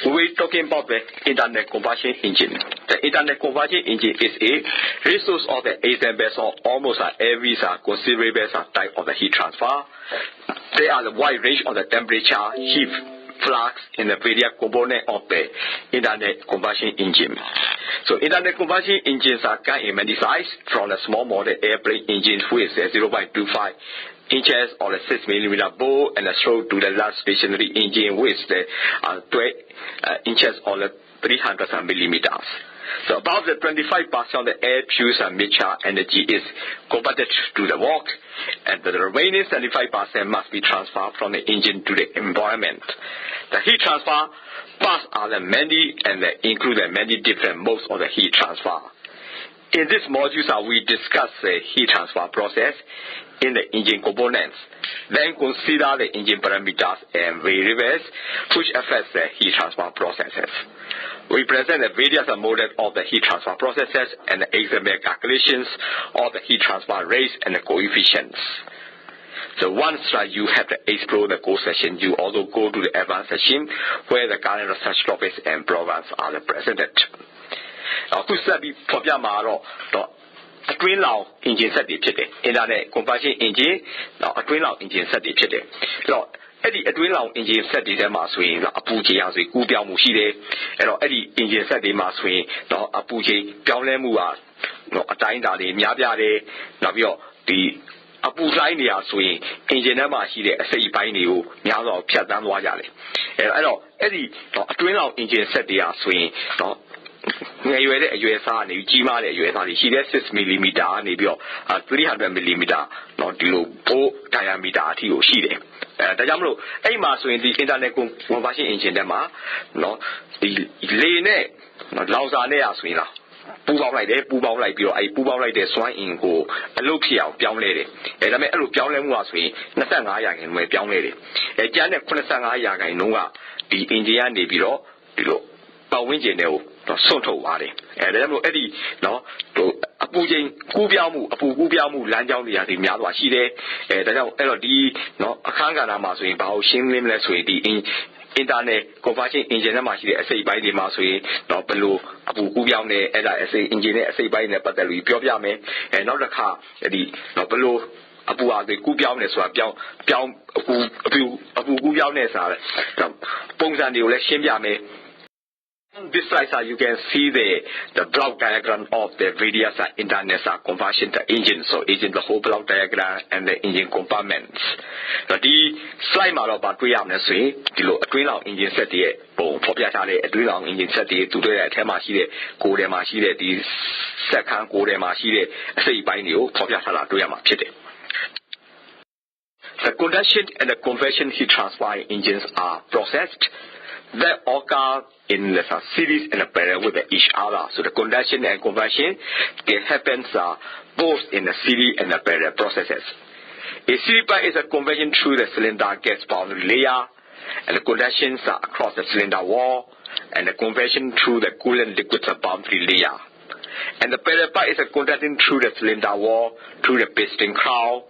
we're talking about the internal combustion engine. The internal combustion engine is a resource of the assemblies of almost every considerable type of the heat transfer. There are a wide range of the temperature, heat, flux in the various components of the internal combustion engine. So internal combustion engines are come in many sizes, from the small model airplane engine with 0.25 inches or a 6 millimeter bore, and a stroke to the large stationary engine with the 12 inches or 300 millimeters. So about the 25% of the air fuels and mixture energy is converted to the work, and the remaining 75% must be transferred from the engine to the environment. The heat transfer paths are the many, and they include the many different modes of the heat transfer. In this module, we discuss the heat transfer process in the engine components, then consider the engine parameters and variables which affect the heat transfer processes. We present the various models of the heat transfer processes and the example calculations of the heat transfer rates and the coefficients. So once you have to explore the core session, you also go to the advanced session where the current research topics and programs are presented. Now, to set the problem a twin loud engine set the internal combustion engine, now a twin loud engine set the so Eddie a twin loud engine set the swing, a puji as we go down Mushi, and Eddie engine set the swing, now a puji, Pialemua, no a time that the Miabiade, Navio, the Abu Zainia swing, engine Machine, a say by you, Miao Piadan Wajale. And Eddie, a twin loud engine set the swing, no. USA နေကြီးမားတဲ့ USA တွေရှိတဲ့6 mm နေပြီးတော့300 mm เนาะဒီလိုပိုး diameter အထိကိုရှိတယ်ဒါကြောင့်မလို့အဲ့မှာဆိုရင်ဒီ internal combustion engine ထဲမှာเนาะဒီလေနဲ့လောင်စာနဲ့ဆိုရင်လားပူပေါင်းလိုက်တယ်ပူပေါင်းလိုက်ပြီးတော့အဲ့ပူပေါင်းလိုက်တဲ့စွမ်းအင်ကိုအလုပ်ဖြစ်အောင်ပြောင်းလဲတယ်ဒါပေမဲ့အဲ့လိုပြောင်းလဲမှုကဆိုရင်25ရာခိုင်နှုန်းပဲပြောင်းလဲတယ်ကျန်တဲ့85ရာခိုင်နှုန်းကဒီ engine ကနေပြီးတော့ဒီလိုပတ်ဝန်းကျင်တွေကိုဆွန့်ထုတ်ပါတယ်ဒါကြောင့်မို့အဲ့ဒီနော်အပူချိန်ကူးပြောင်းမှုအပူကူးပြောင်းမှုလမ်းကြောင်းတွေဟာဒီများစွာရှိတယ်ဒါကြောင့်အဲ့တော့ဒီနော်အခန်းကဏ္ဍမှာဆိုရင်ဘာလို့ရှင်းလင်းမလဲဆိုရင်ဒီ internal combustion engine ထဲမှာရှိတဲ့အစိတ်ပိုင်းတွေမှာဆိုရင်တော့ဘယ်လိုအပူကူးပြောင်းတယ်အဲ့ဒါအစိတ် engine နဲ့အစိတ်ပိုင်းနဲ့ပတ်သက်လို့ပြောပြမယ်နောက်တစ်ခါဒီနော်ဘယ်လိုအပူအားတွေကူးပြောင်းနေဆိုတာပြောင်းအပူကူးပြောင်းနေဆိုတာပုံစံတွေကိုလည်းရှင်းပြမယ်On this slide, you can see the block diagram of the various internal combustion engine. So, engine the whole block diagram and the engine compartments. So, the slide model about we have to say, the twin loud engine set the twin loud engine set the to the machine, code machine, the second code machine, say by new, the conduction and the convection heat transfer engines are processed. That occur in the series and parallel with each other. So the conduction and conversion, it happens both in the series and the parallel processes. A series pipe is a conversion through the cylinder gas boundary layer, and the conductions are across the cylinder wall, and the conversion through the coolant liquid boundary layer. And the parallel pipe is a conducting through the cylinder wall, through the piston crown.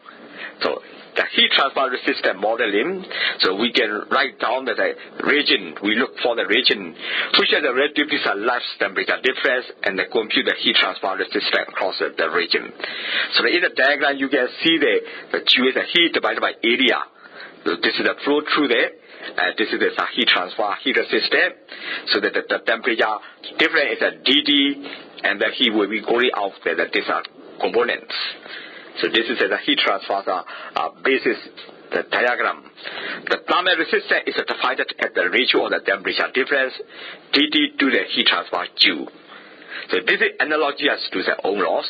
So the heat transfer resistant modeling, so we can write down that the region, we look for the region which has a relatively large temperature difference and the compute the heat transfer resistance across the region. So in the diagram you can see the Q is the heat divided by area. So this is the flow through there. This is the heat transfer heat resistance. So that the temperature difference is a dd and the heat will be going out there that these are components. So this is the heat transfer basis, the diagram. The thermal resistance is defined as the ratio of the temperature difference dt to the heat transfer Q. So this is analogous to the Ohm loss,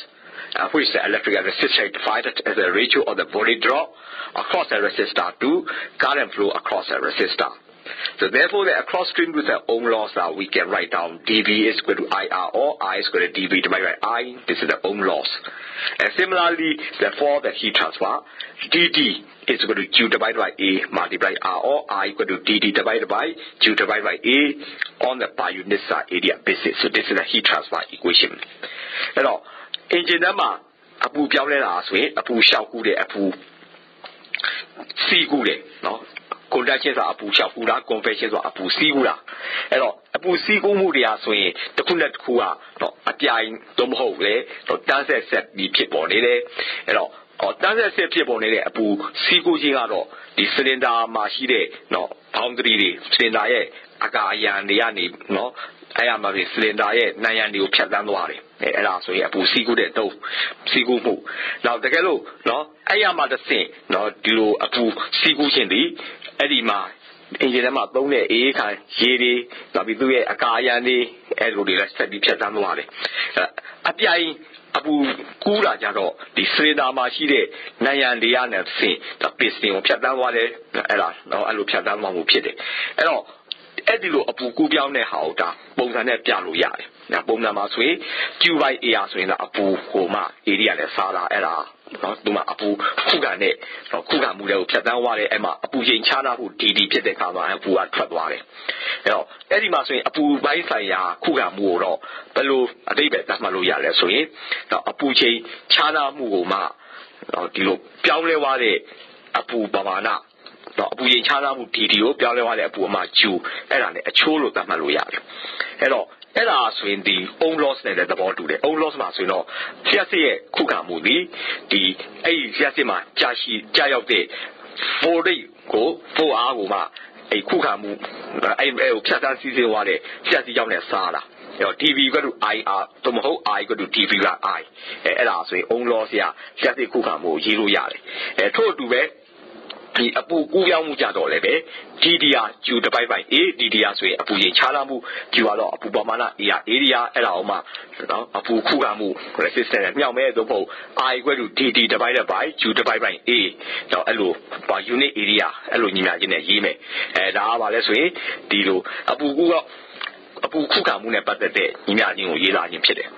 which the electrical resistance is defined as the ratio of the voltage drop across the resistor to current flow across the resistor. So therefore, the across stream with the Ohm loss, we can write down dV is equal to IR or I is equal to dV divided by I. This is the Ohm loss. And similarly, therefore, the heat transfer, dt is equal to Q divided by A multiplied R or I equal to dt divided by Q divided by A on the per unit area basis. So this is the heat transfer equation. Now, engine number, apu piao le la sui, apu xiao gu le, apu si gu le, no? conditions အပူလျှောက်ကူတာ convection ဆိုတာအပူစီးကူတာအဲ့တော့အပူစီးကူမှုတရားဆိုရင်တစ်ခုနဲ့တစ်ခုကတော့အပြိုင်သို့မဟုတ်လေတော့တန်းဆက်ပြီးဖြစ်ပေါ်နေတယ်အဲ့တော့တန်းဆက်ဖြစ်ပေါ်နေတဲ့အပူစီးကူခြင်းကတော့ဒီ cylinder မှာရှိတဲ့နော် boundary တွေ cylinder ရဲ့အကာအရံတွေကနေနော်အဲ့ရမှာဒီ cylinder ရဲ့နံရံတွေကိုဖြတ်တန်းသွားတယ်အဲ့ဒါဆိုရင်အပူစီးကူတဲ့တုံးစီးကူမှုနောက်တကယ်လို့နော်အဲ့ရမှာတစ်ဆင့်နော်ဒီလိုအပူစီးကူခြင်းဒီအဲ့ဒီမှာအင်ဂျင်ထဲမှာသုံးတဲ့အေးခံရေတွေနောက်ပြီးသူ့ရဲ့အကာအရံတွေအဲ့လိုတွေလည်းဆက်ပြီးဖြတ်တန်းသွားတယ်အပြိုင်အပူကူးတာကြတော့ဒီ cylinder မှာရှိတဲ့နံရံတွေကနေတစ်ဆင့်ဒါ piston ကိုဖြတ်တန်းသွားတယ်အဲ့ဒါနော်အဲ့လိုဖြတ်တန်းသွားမှုဖြစ်တယ်အဲ့တော့အဲ့ဒီလိုအပူကူးပြောင်းတဲ့ဟာကိုဒါပုံစံနဲ့ပြလို့ရတယ်။ပုံစံမှာဆိုရင် Q by A ဆိုရင်တော့အပူဟိုမှ area နဲ့စားတာအဲ့ဒါနော်ဒီမှာအပူခုခံတဲ့ခုခံမှုတွေကိုဖြတ်တန်းသွားတယ်အဲ့မှာအပူချိန်ခြားနာမှု DD ဖြစ်တဲ့အခါမှာအပူကထွက်သွားတယ်။အဲ့တော့အဲ့ဒီမှာဆိုရင်အပူပိုင်းဆိုင်ရာခုခံမှုကိုတော့ဘယ်လိုအတိတ်ပဲသတ်မှတ်လို့ရလဲဆိုရင်တော့အပူချိန်ခြားနာမှုကိုမှဒီလိုပြောင်းလဲသွားတဲ့အပူပမာဏတော့အပူချိန်ခြားနာမှု DD ကိုပြောင်းလဲသွားတဲ့အပူအမှ Q အဲ့ဒါနဲ့အချိုးလို့သတ်မှတ်လို့ရတယ်အဲ့တော့အဲ့ဒါဆိုရင်ဒီ own loss နဲ့လည်းသဘောတူတယ် own loss မှာဆိုရင်တော့လျှက်စစ်ရဲ့ခုခံမှုဒီအဲ့ဒီလျှက်စစ်မှာကြာရောက်တဲ့ voltage ကို 4R ကိုမှအဲ့ခုခံမှုအဲ့ကိုဖြတ်သန်းစီးဆင်းသွားတဲ့လျှက်စစ်ကြောင့်လည်းစားတာDV equal to IR သို့မဟုတ် I equal to DV by I အဲ့ဒါဆိုရင် own loss ရလျှက်စစ်ခုခံမှုရေးလို့ရတယ်ထို့အတူပဲဒီအပူကူးပြောင်းမှုကြတော့လည်းပဲ DDR Q divided by A DDR ဆိုရင်အပူချိန်ခြားနာမှု Q ကတော့အပူပမာဏ A area အဲ့ဒါအောင်မှနော်အပူခုခံမှု resistance နဲ့မြောက်မဲသို့မဟုတ် I equal to DD divided by Q divided by A တော့အဲ့လို unit area အဲ့လိုညီမျှခြင်းနဲ့ရေးမယ်ဒါကပါလဲဆိုရင်ဒီလိုအပူခုခံမှုနဲ့ပတ်သက်တဲ့ညီမျှခြင်းကိုရေးလာခြင်းဖြစ်တယ်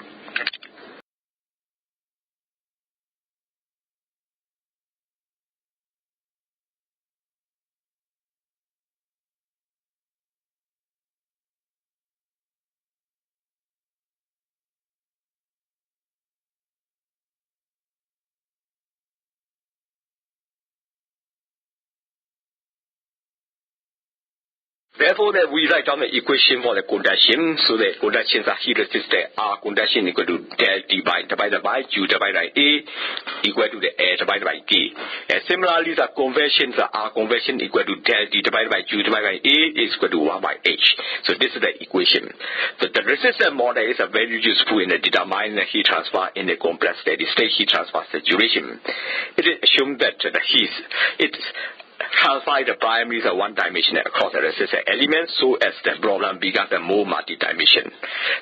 Therefore, that we write down the equation for the conduction, so the conductions are heat resistant. R conduction equal to del D divided by Q divided by A equal to the air divided by K. Similarly, the conversions are R conversion equal to del D divided by Q divided by A is equal to 1 by H. So this is the equation. So the resistance model is a very useful in determining the heat transfer in the complex steady state heat transfer situation. It is assumed that the heat transfer the primary is a one-dimensional across the resistor element so as the problem becomes a more multi-dimension.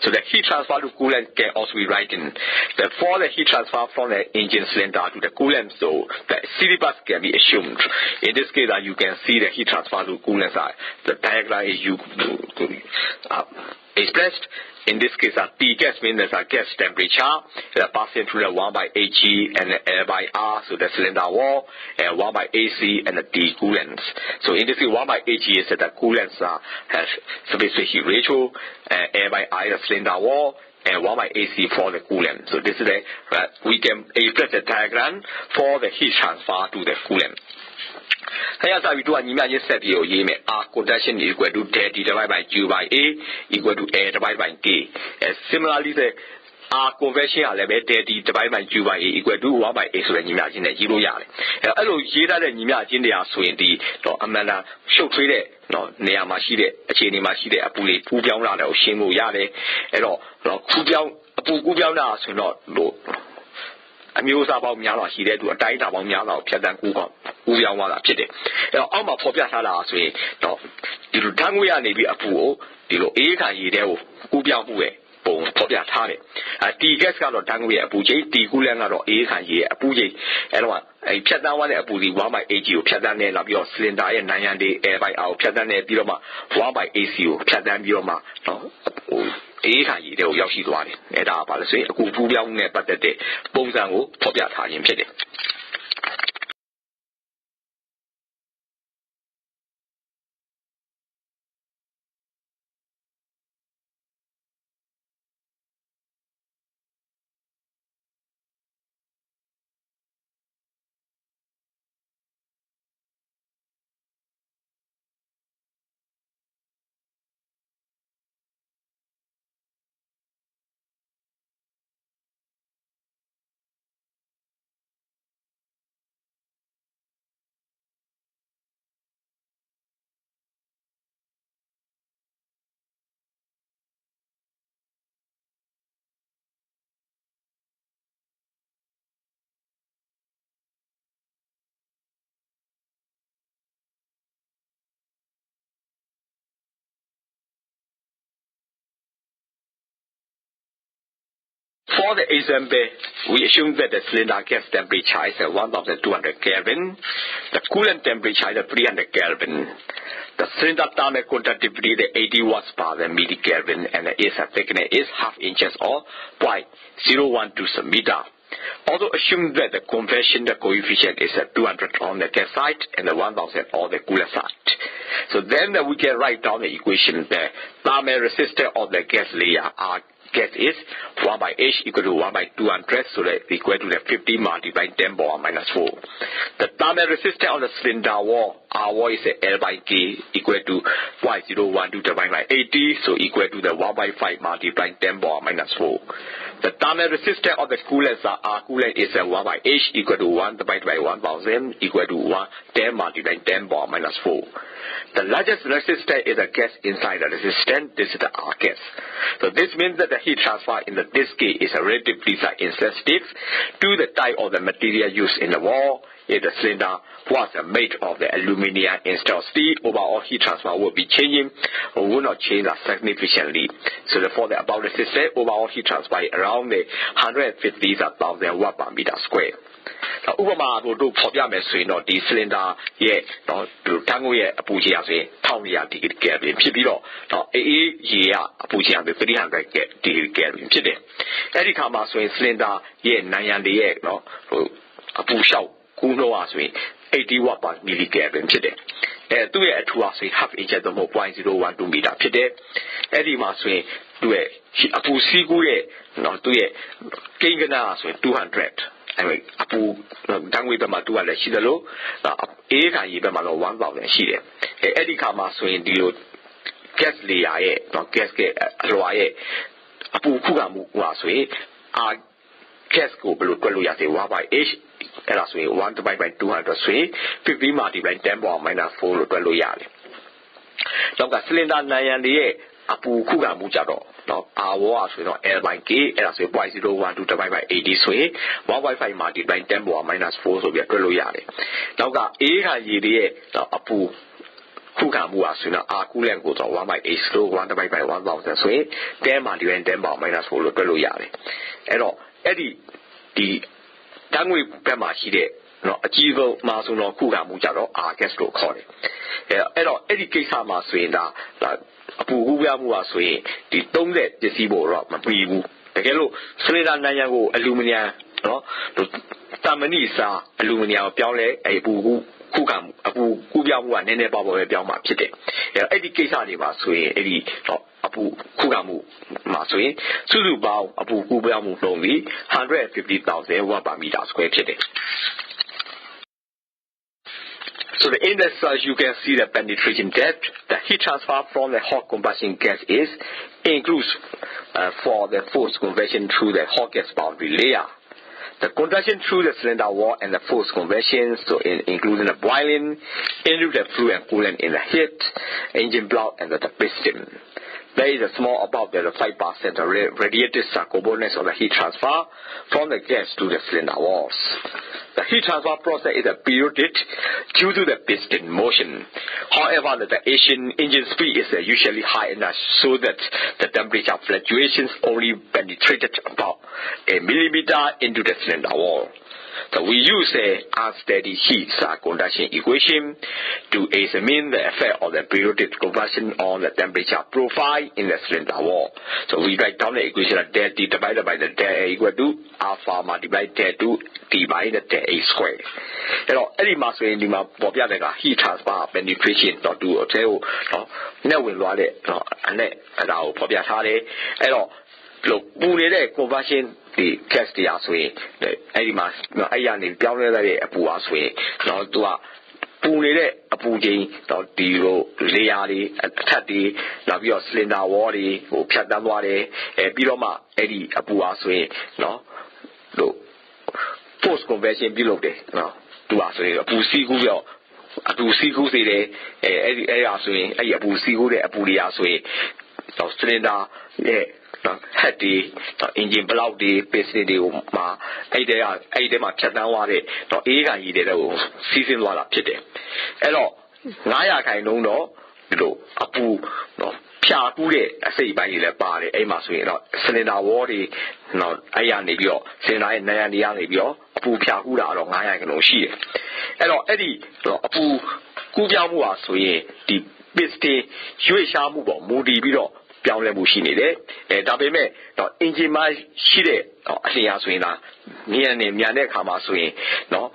So the heat transfer to coolant can also be written. For the heat transfer from the engine cylinder to the coolant, so the series bus can be assumed. In this case, you can see the heat transfer to coolant side. The diagram is expressed. In this case, T gas means there's a gas temperature passing through the 1 by Hg and the L by R, so the cylinder wall, and 1 by AC and the T coolants. So in this case, 1 by Hg is that the coolants has specific heat ratio, and L by I the cylinder wall, and 1 by AC for the coolant. So this is we can express the diagram for the heat transfer to the coolant. Here we do a imagine set your R conduction equal to del D divided by Q by A equal to A divided by K. Similarly, the R conversion are level del D divided by Q by A equal to 1 by A ဆိုတဲ့ညီမျှခြင်းနဲ့ရေးလို့ရတယ်။အဲ့လိုရေးထားတဲ့ညီမျှခြင်းတွေအားဆိုရင်ဒီတော့အမှန်တရားရှုပ်ထွေးတဲ့နော်နေရာမှာရှိတဲ့အခြေအနေမှာရှိတဲ့အပူလေးကူးပြောင်းလာတဲ့ကိုရှင်းလို့ရတယ်။အဲ့တော့အပူကူးပြောင်းတာဆိုရင်တော့လို့အမျိုးအစားပေါင်းများစွာရှိတဲ့သူအတိုင်းအတာပေါင်းများစွာကိုဖြတ်တန်းကူးပြောင်းသွားတာဖြစ်တယ်။အဲ့တော့အောက်မှာဖော်ပြထားတာဆိုရင်တော့ဒီလိုဓာတ်ငွေ့ကနေပြီးအပူကိုဒီလိုအေးခံရည်တဲ့ကိုကူးပြောင်းမှုပဲပုံဖော်ပြထားတယ်။ T gas ကတော့ဓာတ်ငွေ့ရဲ့အပူချိန် T coolant ကတော့အေးခံရည်ရဲ့အပူချိန်အဲ့တော့ဖြတ်တန်းသွားတဲ့အပူစီ 1 by Hg ကိုဖြတ်တန်းနေနောက်ပြီးတော့ cylinder ရဲ့နံရံတွေ L by R ကိုဖြတ်တန်းနေပြီးတော့မှ 1 by AC ကိုဖြတ်တန်းပြီးတော့မှနော်အေးခံရည်တဲ့ကိုရောက်ရှိသွားတယ်။အဲ့ဒါကဘာလဲဆိုရင်အကူကူးပြောင်းနဲ့ပတ်သက်တဲ့ပုံစံကိုဖော်ပြထားခြင်းဖြစ်တယ်။ For the example, we assume that the cylinder gas temperature is 1200 Kelvin, the coolant temperature is 300 Kelvin, the cylinder thermal conductivity is 80 watts per millikelvin, and the air thickness is half inches or 0.012 meter. Also assume that the conversion coefficient is 200 on the gas side and the 1000 on the coolant side. So then we can write down the equation. The thermal resistance of the gas layer gas is 1 by H equal to 1 by 200, so that equal to the 50 multiplied 10 power minus 4. The thermal resistance of the cylinder wall, R wall is L by K equal to 0.012 divided by 80, so equal to the 1 by 5 multiplied 10 power minus 4. The thermal resistance of the coolant, R coolant is 1 by H equal to 1 divided by 1000 equal to 10 multiplied 10 power minus 4. The largest resistance is the gas inside the resistance. This is the R gas. So this means that the heat transfer in this case is relatively insensitive to the type of the material used in the wall. If the cylinder was made of the aluminum instead of steel, overall heat transfer will be changing or will not change significantly. So therefore, the above resistance, overall heat transfer around the 150,000 watt per meter square. ဥပမာတို့ဖော်ပြမယ်ဆိုရင်တော့ဒီ cylinder ရဲ့တော့တန်းငွေရဲ့အပူချိန်ဆိုရင်1200 degree Kelvin ဖြစ်ပြီးတော့အေးရေကအပူချိန်ဆို300 degree Kelvin ဖြစ်တယ်။အဲ့ဒီခါမှာဆိုရင် cylinder ရဲ့နိုင်ရန်တွေရဲ့နော်အပူလျှောက်ကူးနှုန်းဆိုရင်80 watt per millikelvin ဖြစ်တယ်။သူ့ရဲ့အထူးဆိုရင် half inch သို့မဟုတ် 0.012 meter ဖြစ်တယ်။အဲ့ဒီမှာဆိုရင်သူ့ရဲ့အပူစီးကူးရဲ့နော်သူ့ရဲ့ကိန်းဂဏဆိုရင်200အပူတန်းငွေဘက်မှာ200ရှိတယ်လို့အေးခံရေဘက်မှာတော့1000ရှိတယ်။အဲ့ဒီခါမှာဆိုရင်ဒီလို gas layer ရဲ့နော် gas ရဲ့အလွှာရဲ့အပူခုခံမှုဟိုဆိုရင် R gas ကိုဘယ်လိုတွက်လို့ရစေ 1 by H အဲ့ဒါဆိုရင်1 divided by 200ဆိုရင်50 multiplied 10 power minus 4လို့တွက်လို့ရတယ်။တော့က cylinder နိုင်ရန်တွေရဲ့အပူခုခံမှုကြတော့နော် R wall ဆိုရင်တော့ L by K အဲ့ဒါဆိုရင် 0.012 divided by 80ဆိုရင် 1.5 multiplied 10 power minus 4ဆိုပြီးတွက်လို့ရတယ်။တော့ကအေးခံရေတွေရဲ့အပူခုခံမှုဆိုရင်တော့ R coolant ကိုတော့1 by H လို့1 divided by 1000ဆိုရင်10 multiplied 10 power minus 4လို့တွက်လို့ရတယ်။အဲ့တော့အဲ့ဒီတန်းငွေဘက်မှာရှိတဲ့နော်အကြီးဆုံးမာဆိုတော့ခုခံမှုကြတော့ R gas လို့ခေါ်တယ်။အဲ့တော့အဲ့ဒီကိစ္စမှာဆိုရင်ဒါအပူကူးပြမှုဆိုရင်ဒီ30ပစ္စည်းပေါ်တော့မပြီးဘူး။တကယ်လို့ cylinder နိုင်ရန်ကိုအလူမီနီယံနော်တာမဏိစာအလူမီနီယံကိုပြောင်းလဲအပူခုခံမှုအပူကူးပြမှုကနည်းနည်းပါးပါးပဲပြောင်းမှာဖြစ်တယ်။အဲ့ဒီကိစ္စတွေမှာဆိုရင်အဲ့ဒီအပူခုခံမှုမှာဆိုရင်စုစုပေါင်းအပူကူးပြမှုလုံးပြီး 150,000 watt per meter square ဖြစ်တယ်။ So in this you can see the penetration depth. The heat transfer from the hot combustion gas is includes for the forced convection through the hot gas boundary layer. The conduction through the cylinder wall and the forced convection, so including the boiling, into the fluid and coolant in the heat, engine block and the piston. There is a small about the 5% radiated components of the heat transfer from the gas to the cylinder walls. The heat transfer process is periodic due to the piston motion. However, the engine speed is usually high enough so that the temperature fluctuations only penetrated about a millimeter into the cylinder wall. So we use a unsteady heat conduction equation to examine the effect of the periodic conversion on the temperature profile in the cylinder wall. So we write down the equation of delta T divided by the delta A equal to alpha multiplied delta T by the delta A square. အဲ့တော့အဲ့ဒီမှာဆိုရင်ဒီမှာပေါ်ပြတဲ့က heat transfer penetration တော့သူအသေးကိုနော်နဲ့ဝင်သွားတဲ့နော်အဲ့ဒါကိုပေါ်ပြထားတယ်အဲ့တော့လို့ပူနေတဲ့ conversion ဒီ gas တရားဆိုရင်အဲ့ဒီမှာအဲ့ရနေပြောင်းလဲတဲ့အပူအားဆိုရင်တော့သူကပူနေတဲ့အပူချိန်တော့ဒီလို layer တွေအထက်တွေနောက်ပြီးတော့ cylinder wall တွေဟိုဖြတ်တန်းသွားတယ်ပြီးတော့မှအဲ့ဒီအပူအားဆိုရင်နော်လို့ forced convection ပြုလုပ်တယ်နော်သူကဆိုရင်အပူစီးကူးပြီးအပူစီးကူးစေတယ်အဲ့ဒါဆိုရင်အဲ့ဒီအပူစီးကူးတဲ့အပူတွေအားဆိုရင်တော့ cylinder ရဲ့ head တွေ engine block တွေ piston တွေမှာအဲ့ဒီမှာဖြတ်တန်းသွားတဲ့တော့အေးခံရည်တွေကိုစီးဆင်းသွားတာဖြစ်တယ်အဲ့တော့900ခိုင်နှုန်းတော့ လို့အပူနော်ဖြာကူးတဲ့အစိတ်ပိုင်းတွေလည်းပါတယ်အဲ့မှာဆိုရင်တော့ cylinder wall တွေနော်အဲ့ရနေပြီးတော့ cylinder ရဲ့နေရာနေရာနေပြီးတော့အပူဖြာကူးတာတော့900ကလုံးရှိတယ်အဲ့တော့အဲ့ဒီအပူကူးပြောင်းမှုဟာဆိုရင်ဒီ piston ရွေ့ရှားမှုပေါ်မူတည်ပြီးတော့ပြောင်းလဲမှုရှိနေတယ်ဒါပေမဲ့တော့ engine မှာရှိတဲ့အလျင်အားဆိုရင်ဒါမြန်တဲ့အခါမှာဆိုရင်နော်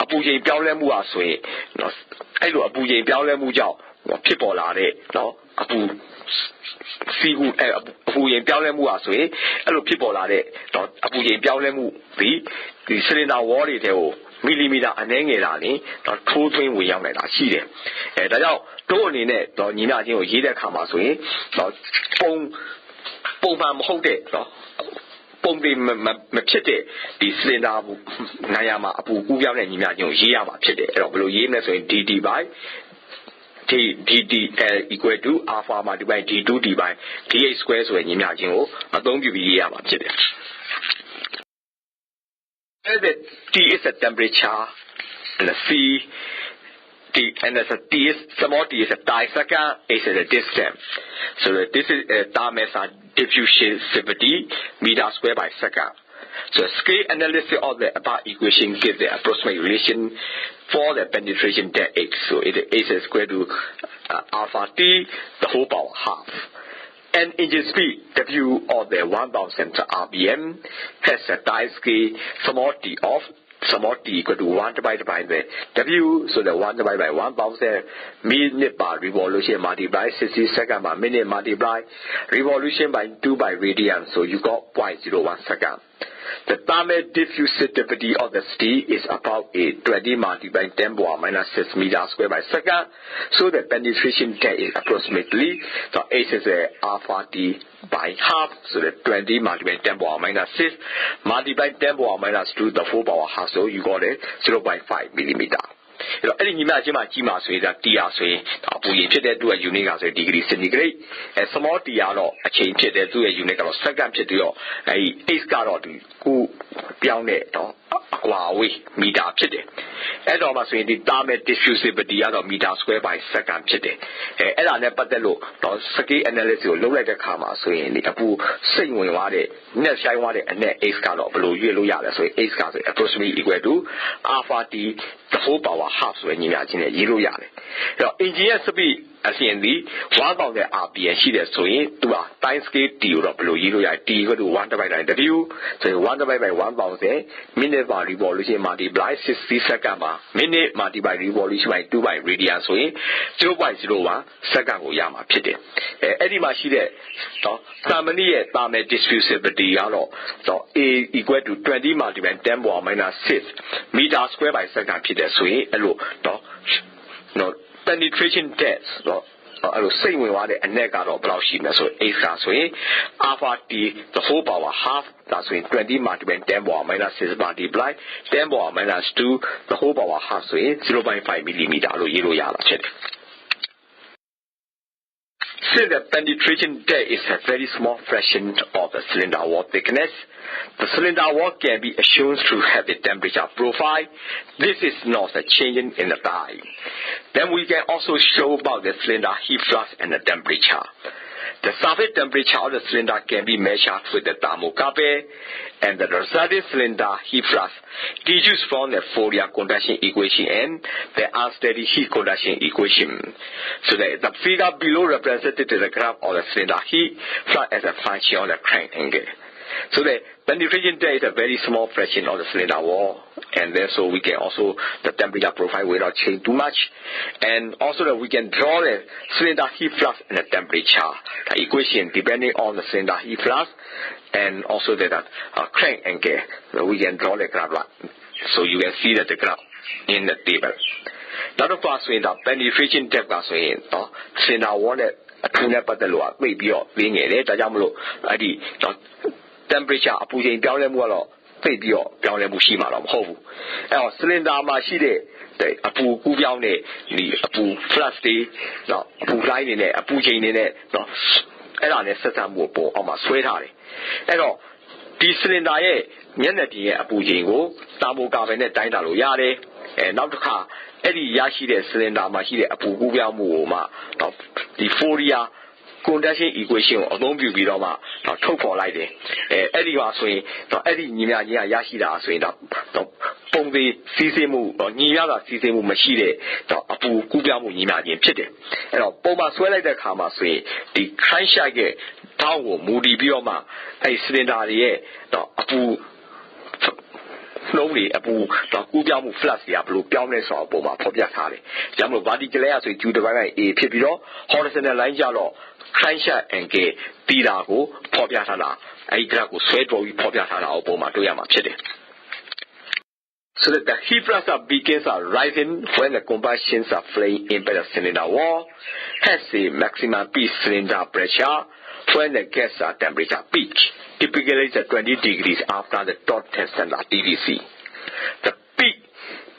အပူချိန်ပြောင်းလဲမှုဟာဆိုရင်နော်အဲ့လိုအပူချိန်ပြောင်းလဲမှုကြောင့်ဖြစ်ပေါ်လာတဲ့နော်အပူစီကူအပူချိန်ပြောင်းလဲမှုဟာဆိုရင်အဲ့လိုဖြစ်ပေါ်လာတဲ့နော်အပူချိန်ပြောင်းလဲမှုဒီ cylinder wall တွေထဲကိုမီလီမီတာအနည်းငယ်လာရင်တော့ထိုးသွင်းဝင်ရောက်နိုင်တာရှိတယ်ဒါကြောင့်တို့အနေနဲ့တော့ညီမချင်းကိုရေးတဲ့အခါမှာဆိုရင်တော့ပုံမှန်မဟုတ်တဲ့နော်ပုံတွေမဖြစ်တဲ့ဒီ cylinder နိုင်ရမှာအပူကူးပြောင်းတဲ့ညီမချင်းကိုရေးရမှာဖြစ်တယ်အဲ့တော့ဘယ်လိုရေးမလဲဆိုရင် dt by ddl equal to alpha multiply d2d by dh square ဆိုရင်ညီမချင်းကိုအသုံးပြုပြီးရေးရမှာဖြစ်တယ်As the T is a temperature and the and as a T is small T is a second, A is a distance. So this is term as a diffusivity meter square by second. So scale analysis of the above equation gives the approximate relation for the penetration depth X. So it is equal to alpha T the whole power half. And engine speed W of the 1000 RPM has a time scale small t of small t equal to 1 divided by the W, so the 1 divided by 1000 minute per revolution multiply 60 seconds per minute multiply revolution by 2 by radian, so you got 0.01 second. The thermal diffusivity of the steel is about 20 multiplied 10 power minus 6 meter square by second. So the penetration depth is approximately the H is alpha T by half. So the 20 multiplied 10 power minus 6 multiplied 10 power minus 2 the 4 power half. So you got it 0.5 millimeter. အဲ့ဒီညီမချင်းမှာကြီးမှာဆိုရင်ဒါ T ရဆိုရင်အပူရင်ဖြစ်တဲ့သူ့ရဲ့ unit ကဆို degree centigrade small T ကတော့အချိန်ဖြစ်တဲ့သူ့ရဲ့ unit ကတော့ second ဖြစ်ပြီးတော့အဲ့ဒီ H ကတော့ဒီကိုပြောင်းတဲ့တော့အကွာအဝေးမီတာဖြစ်တယ်အဲ့တော့မှဆိုရင်ဒီ thermal diffusivity ကတော့ meter square by second ဖြစ်တယ်အဲ့ဒါနဲ့ပတ်သက်လို့တော့ scale analysis ကိုလုပ်လိုက်တဲ့အခါမှာဆိုရင်ဒီအပူစိတ်ဝင်သွားတဲ့နှက်ဆိုင်သွားတဲ့အနက် H ကတော့ဘယ်လိုရွေ့လို့ရလဲဆိုရင် H ကဆို approximately equal to alpha T the whole power half ဆိုရင်ညီမချင်းနဲ့ရေးလို့ရတယ်အဲ့တော့ engine ရဲ့ speed အစဉ်ဒီ 1000 RPM ရှိတယ်ဆိုရင်သူက time scale T ကိုတော့ဘယ်လိုရေးလို့ရလဲ T equal to 1 divided by W ဆိုရင် 1 divided by 1000 minute per revolution multiply 60 second per minute multiply revolution by 2 by radian ဆိုရင် 0.01 second ကိုရမှာဖြစ်တယ်အဲ့ဒီမှာရှိတဲ့နော် thermal ရဲ့ thermal diffusivity ကတော့ A equal to 20 multiply 10 power minus 6 meter square by second ဖြစ်တယ်ဆိုရင်အဲ့လိုနော် penetration depth တော့အဲ့လိုစိတ်ဝင်သွားတဲ့အနက်ကတော့ဘယ်လောက်ရှိမလဲဆိုရင် H ကဆိုရင် alpha T the whole power half ဒါဆိုရင်20 multiply 10 power minus 6 multiply 10 power minus 2 the whole power half ဆိုရင် 0.5 millimeter လို့ရေးလို့ရတာဖြစ်တယ်Since the penetration depth is a very small fraction of the cylinder wall thickness, the cylinder wall can be assumed to have a temperature profile. This is not a change in the time. Then we can also show about the cylinder heat flux and the temperature. The surface temperature of the cylinder can be measured with the thermocouple, and the resulting cylinder heat flux deduced from the Fourier conduction equation and the unsteady heat conduction equation. So the figure below represented the graph of the cylinder heat flux as a function of the crank angle. So the penetration depth is a very small fraction of the cylinder wall, and then so we can also the temperature profile without change too much, and also that we can draw the cylinder heat flux and the temperature the equation depending on the cylinder heat flux, and also that crank angle. So we can draw the graph, so you can see that the graph in the table. နောက်တစ်ခါဆိုရင်ဒါ penetration depth ကဆိုရင်နော် cylinder wall နဲ့အထူးနဲ့ပတ်သက်လို့ပြပြီးတော့ပြင်းငယ်တယ်ဒါကြောင့်မလို့အဲ့ဒီtemperature အပူချိန်ပြောင်းလဲမှုကတော့သိပြီးတော့ပြောင်းလဲမှုရှိမှာတော့မဟုတ်ဘူးအဲ့တော့ cylinder မှာရှိတဲ့အပူကူးပြောင်းတဲ့ဒီအပူ flux တွေနော်အပူလိုင်းတွေနဲ့အပူချိန်တွေနဲ့နော်အဲ့ဒါနဲ့ဆက်စပ်မှုပေါ်အောင်မှာဆွဲထားတယ်အဲ့တော့ဒီ cylinder ရဲ့မျက်နှာပြင်ရဲ့အပူချိန်ကိုတာမိုကာဘယ်နဲ့တိုင်းတာလို့ရတယ် နောက်တစ်ခါအဲ့ဒီရရှိတဲ့ cylinder မှာရှိတဲ့အပူကူးပြောင်းမှုကိုမှဒီ Fourier conduction equation ကိုအသုံးပြုပြီးတော့မှထုတ်ဖော်လိုက်တယ်အဲ့ဒီပါဆိုရင်အဲ့ဒီညီမျှခြင်းကရရှိတာဆိုရင်ပုံသေးစီးဆင်းမှုညီမျှတာစီးဆင်းမှုမရှိတဲ့အပူကူးပြောင်းမှုညီမျှခြင်းဖြစ်တယ်အဲ့တော့ပုံမှန်ဆွဲလိုက်တဲ့အခါမှာဆိုရင်ဒီ crankshaft ရဲ့ထောင်းကိုမူတည်ပြီးတော့မှအဲ့ cylinder တွေရဲ့အပူနှုံးတွေအပူကူးပြောင်းမှု flux တွေကဘယ်လိုပြောင်းလဲဆိုတော့ပုံမှာဖော်ပြထားတယ်။ဒါမှမဟုတ် vertical ကဆိုရင် Q divided by A ဖြစ်ပြီးတော့ horizontal line ကြတော့ crankshaft angle တီတာကိုဖော်ပြထားတာအဲဒီ graph ကိုဆွဲတော်ပြီးဖော်ပြထားတာအပေါ်မှာတွေ့ရမှာဖြစ်တယ်။ So that the heat flux begins rising when the combustions are flowing in by the cylinder wall has a maximum peak cylinder pressure when the gas temperature peak. Typically, it's 20 degrees after the dot test standard TDC. The peak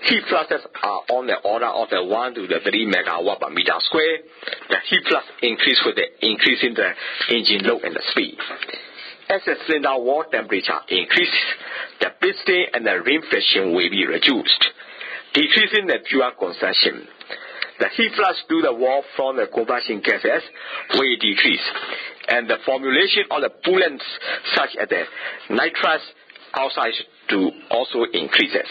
heat fluxes are on the order of the 1 to the 3 megawatt per meter square. The heat flux increases with the increase in the engine load and the speed. As the cylinder wall temperature increases, the piston and the rim friction will be reduced, decreasing the fuel consumption. The heat flux to the wall from the combustion gases will decrease, and the formulation of the pollutants such as the nitrous oxides to also increases.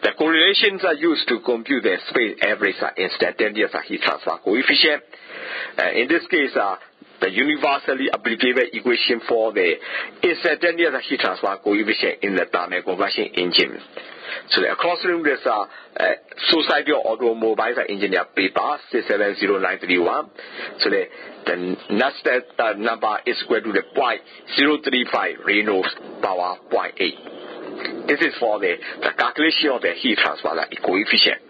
The correlations are used to compute the space average instantaneous heat transfer coefficient. In this case, the universally applicable equation for the instantaneous heat transfer coefficient in the thermal combustion engine. So the across room is Society of Automobile Engineer paper 670931. So the next number is equal to the 0.035 Reynolds power 0.8. This is for the calculation of the heat transfer coefficient.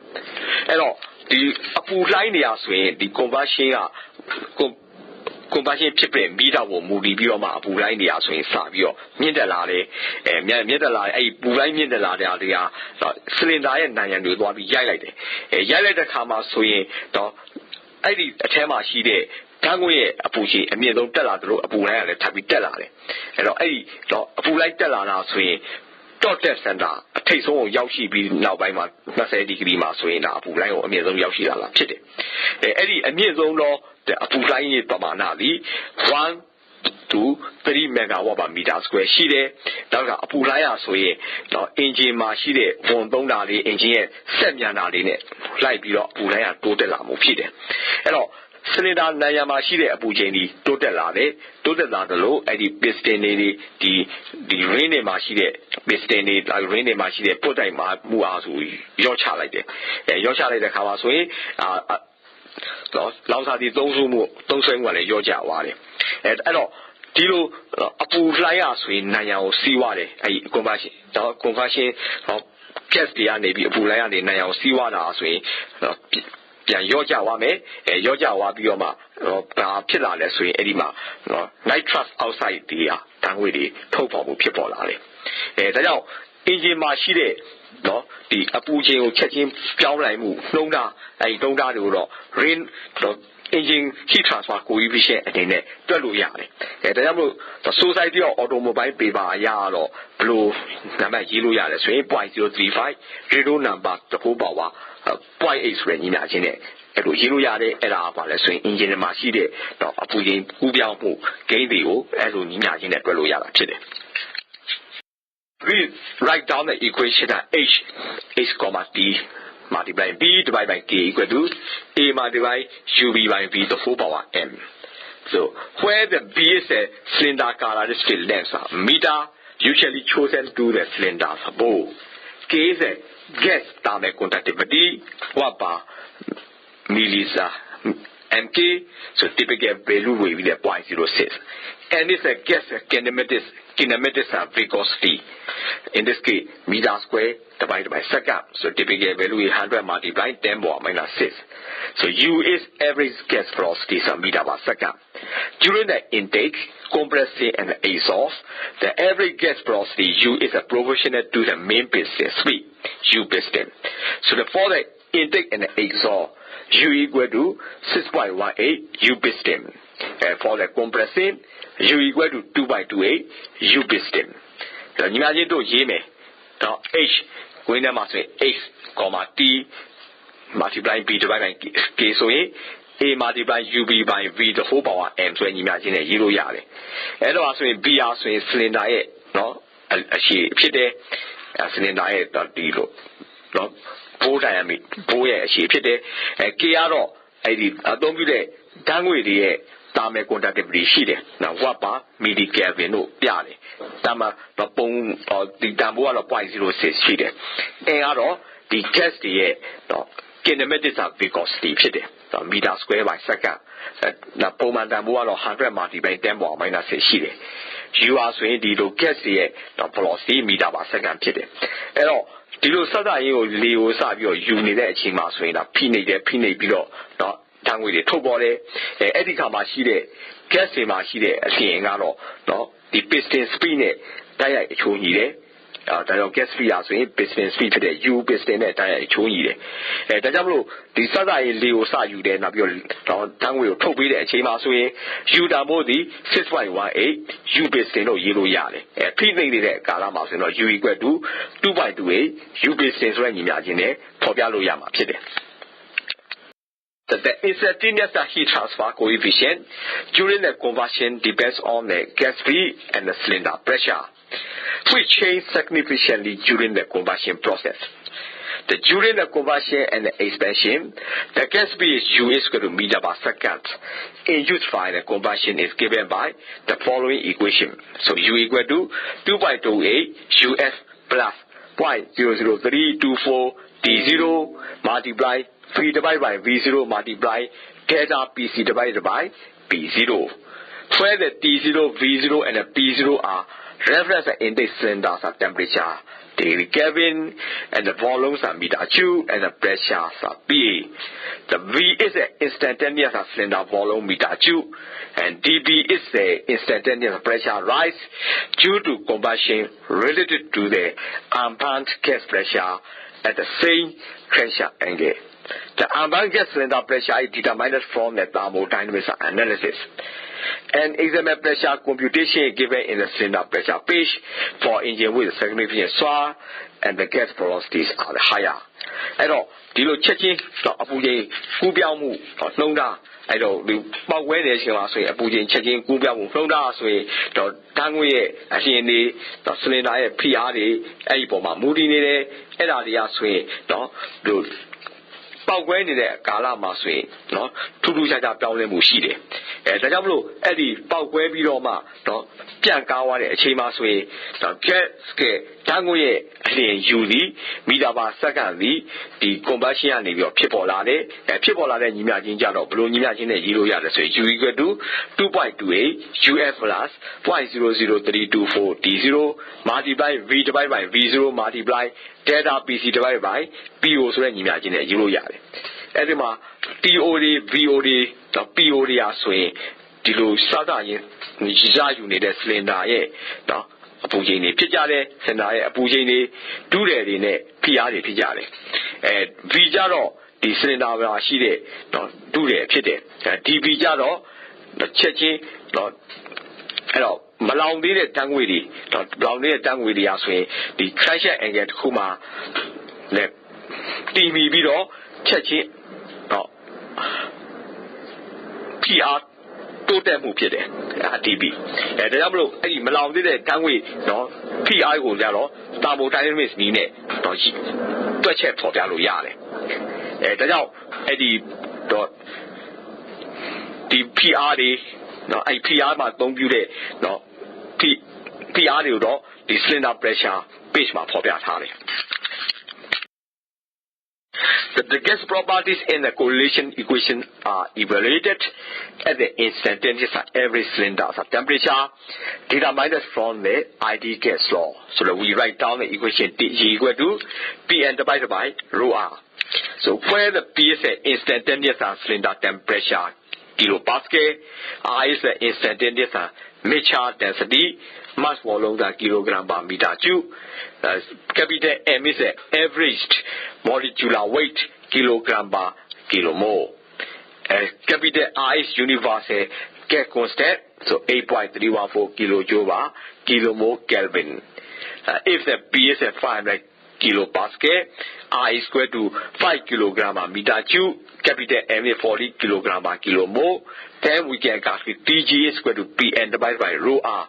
And the upper line is the combustion combustion ဖြစ်တဲ့မီတာကိုမူတည်ပြီးတော့မှအပူလိုင်းတွေအားဆိုရင်စပြီးတော့မြင့်တက်လာတယ်မြင့်တက်လာအဲ့ပူလိုင်းမြင့်တက်လာတဲ့အားတွေက cylinder ရဲ့နံရံတွေသွားပြီးရိုက်လိုက်တယ်ရိုက်လိုက်တဲ့အခါမှာဆိုရင်တော့အဲ့ဒီအထဲမှာရှိတဲ့ဓာတ်ငွေ့ရဲ့အပူချိန်အမြင့်ဆုံးတက်လာသလိုအပူလိုင်းကလည်းထပ်ပြီးတက်လာတယ်အဲ့တော့အဲ့ဒီတော့အပူလိုင်းတက်လာတာဆိုရင် dot test center အထိတ်ဆုံးကိုရောက်ရှိပြီးနောက်ပိုင်းမှာ20 degree မှာဆိုရင်ဒါအပူလိုင်းကိုအမြင့်ဆုံးရောက်ရှိလာတာဖြစ်တယ်အဲ့ဒီအမြင့်ဆုံးတော့အပူလိုင်းရဲ့ပမာဏသည်1 to 3 megawatt per meter square ရှိတယ်ဒါကအပူလိုင်းရဆိုရင်တော့ engine မှာရှိတဲ့ဝန်သုံးတာလေး engine ရဲ့ဆက်မြန်တာလေးနဲ့လိုက်ပြီးတော့အပူလိုင်းရတိုးတက်လာမှုဖြစ်တယ်အဲ့တော့ cylinder နံရံမှာရှိတဲ့အပူချိန်ဒီတိုးတက်လာတယ်တိုးတက်လာသလိုအဲ့ဒီ piston တွေဒီ ring တွေမှာရှိတဲ့ piston တွေ ring တွေမှာရှိတဲ့ပုတ်တိုင်မှာမှုအားဆိုရော့ချလိုက်တယ်ရော့ချလိုက်တဲ့ခါမှာဆိုရင်လောင်စာဒီသုံးဆွဲမှုကလည်းရော့ကျသွားတယ်အဲ့တော့ဒီလိုအပူလှိုင်းရဆိုရင်နံရံကိုစီးွားတယ်အဲ့ဒီ conversion gas တွေကနေပြီးအပူလှိုင်းကနေနံရံကိုစီးွားတာဆိုရင်ပြန်ရော့ကျသွားမယ်ရော့ကျသွားပြီးတော့မှဘာဖြစ်လာလဲဆိုရင်အဲ့ဒီမှာ nitrous oxide တွေဓာတ်ငွေ့တွေထုတ်ဖော်မှုဖြစ်ပေါ်လာတယ်ဒါကြောင့် engine မှာရှိတဲ့ဒီအပူချိန်ကိုချက်ချင်းပြောင်းလိုက်မှုနှုံးတာအဲ့ဒီနှုံးတာတွေကိုတော့ rain engine heat transfer coefficient အနေနဲ့တွက်လို့ရတယ်ဒါကြောင့်မို့ Society of Automobile paper အရတော့ဘယ်လိုနံပါတ်ရေးလို့ရတယ်ဆိုရင် 0.035 radio number တဖို့ပေါ့ပါ 0.8 ဆိုတဲ့ညီမချင်းနဲ့အဲ့လိုရေးလို့ရတယ်အဲ့ဒါပါလဲဆိုရင် engine မှာရှိတဲ့အပူချိန်ကူးပြောင်းမှု gain တွေကိုအဲ့လိုညီမချင်းနဲ့တွက်လို့ရတာဖြစ်တယ်We write down the equation that H comma T multiply B divided by K equal to A multiply UV by V the whole power M. So where the B is a cylinder characteristic length meter usually chosen to the cylinder above. K is a gas thermal conductivity watt per milliliter MK. So typical value will be the 0.06. And it's a gas kinematics viscosity. In this case, meter square divided by second. So typical value is 100 multiplied 10 power minus 6. So U is average gas velocity per meter per second. During the intake, compression and exhaust, the average gas velocity U is proportional to the main piston speed, U piston. So for the intake and the exhaust, U equal to 6.18 U piston. For the compression, U equal to 2.28 U piston. ညီမချင်းတို့ရေးမယ်H When the mass H, T multiply B divided by K, so A multiply UB by V the whole power M, so you imagine a euro yard. And also in B also in cylinder A, no, she pit a cylinder A, D-lo, no, 4 diameter, 4 she pit a K-R-O, I don't be there, down with the Tame contact sheet. Now, what about midi Gavin? No, Piani. Tama, the bone or the Damboa 0.06 sheet. And the test the kinematics of viscosity sheet. The meter square by second. The Poman Damboa 100 multiplied Damboa minus a sheet. You are saying the test the velocity meter by second sheet. And all. The Sada Leo Savio unit at Chimaswing, a pinate below. Tang with the two body, Edica Machide, Cassie Machide, seeing no, the piston spin it, Dia Chunide, Dial gas free as in piston speed to the U piston at Dia Chunide. The Jabu, the Sada Leo Sa you then of your tongue will top with a Chimasway, U Damodi, 6.18, U piston or yellow yard, a pinate Galamas and U equal to 2.28, U piston running imagine, Tobialo Yama Pide. The instantaneous heat transfer coefficient during the combustion depends on the gas free and the cylinder pressure, which change significantly during the combustion process. During the combustion and the expansion, the gas free is U is equal to meter per second. In use for the combustion is given by the following equation. So U equal to 2.28 UF plus 0.00324 T0 multiply 3 divided by V0 multiply delta PC divided by P0. Where the T0, V0 and the P0 are reference index cylinders of temperature, the Kelvin and the volumes are meter Q and the pressures are P. The V is the instantaneous cylinder volume meter Q and dB is the instantaneous pressure rise due to combustion related to the ambient gas pressure at the same pressure angle. The ambient gas cylinder pressure is determined from the thermodynamics analysis. And example pressure computation is given in the cylinder pressure page for engine with significant swell and the gas velocities are higher. And all, the checking the Abuja Kubiamu or Nonda. I don't do but when there's a Abuja checking Kubiamu Nonda, so the Tangway, as in the cylinder PR, Aboma, Moody, and Adia Sway, no, But when the Gala Masway, no, to do that down the Mushide. And the Jablo, Eddie, Paway Biroma, no, Piankawa, Chimasway, no, Keske, Tanguye, and Julie, Midaba Sakandi, the combustion of your people are there, and people are in Imagine Jano, Blue Imagine a Euro Yard, so you go to 2.28 UF plus 0.00324 T0 multiply V divided by V0 multiply delta PC divided by PO, so imagine a Euro Yard. Edema TOD, VOD, the POD are swing, Dilo Sada, Nijiza unit, cylinder, no. Pujini Pijare, Senai, Pujini, do that in a Piari Pijare. And Vijaro, the cylinder Shide, no, do that Pide. And Tibijaro, the Chechi, not hello, Malandi Tangwidi, not Blondie Tangwidi Asway, the treasure and get Huma, the Timi Bido, Chechi, no, PR. Total move here, TB. And the number of Malam did a Tangway, no, PI will yellow, thermodynamics mean it, no, to check for Yalo Yale. And the now, the PRD, no, I PR, don't do it, no, PRD, the cylinder pressure, base my popular tally. The gas properties in the correlation equation are evaluated at the instantaneous every cylinder temperature determined from the ID gas law. So that we write down the equation T equal to Pn divided by rho R. So where the P is the instantaneous cylinder temperature kilopascal, R is the instantaneous mixture density, mass volume kilogram per meter cube, capital M is the averaged molecular weight kilogram per kilomole. Capital R is universal gas constant, so 8.314 kilojoule per kilomole Kelvin. If the P is a 500 kilopascal, R is equal to 5 kilogram per meter cube, capital M is 40 kilogram per kilomole. Then we can calculate TG is equal to Pn divided by rho R.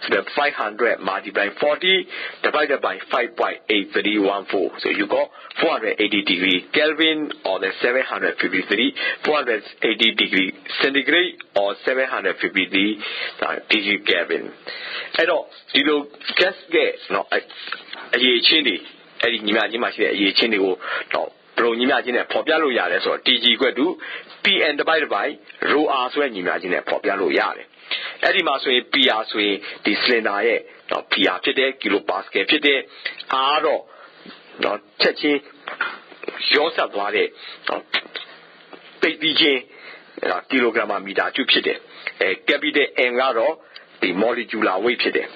So the 500 multiplied 40 divided by 5.8314. So you got 480 degree Kelvin or the 480 degree centigrade or 753 degree Kelvin. And you gas get no a chindi. Any imagine a chindi go no. Pro imagine a popular yard so TG equal to Pn divided by rho R so imagine a popular yard. Eddie Masway PR sway the slender no PR today kilopascal today R no touching yourself what it baby kilogram per meter cube today. Capital N the molecular weight today.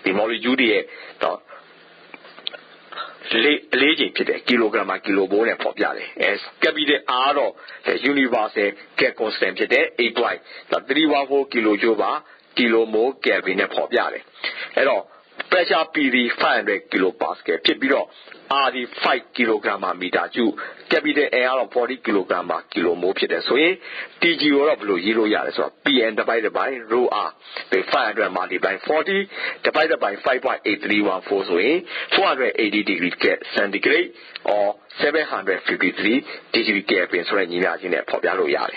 The molecule the legend today, kilogram per kilomole and popular. As capital R the universal get constant today, 8 the 314 kilojoule kilomole Kelvin and popular. Hello, pressure PD 500 kilopascal, Pipiro R 5 kilogram per meter cube, capital R 40 kilogram per kilomole today. So TG or below 0 yards, so Pn divided by rho R, the 500 multiplied 40 divided by 5.8314, so 480 degree centigrade or 753 degree Kelvin, so imagine a popular yard.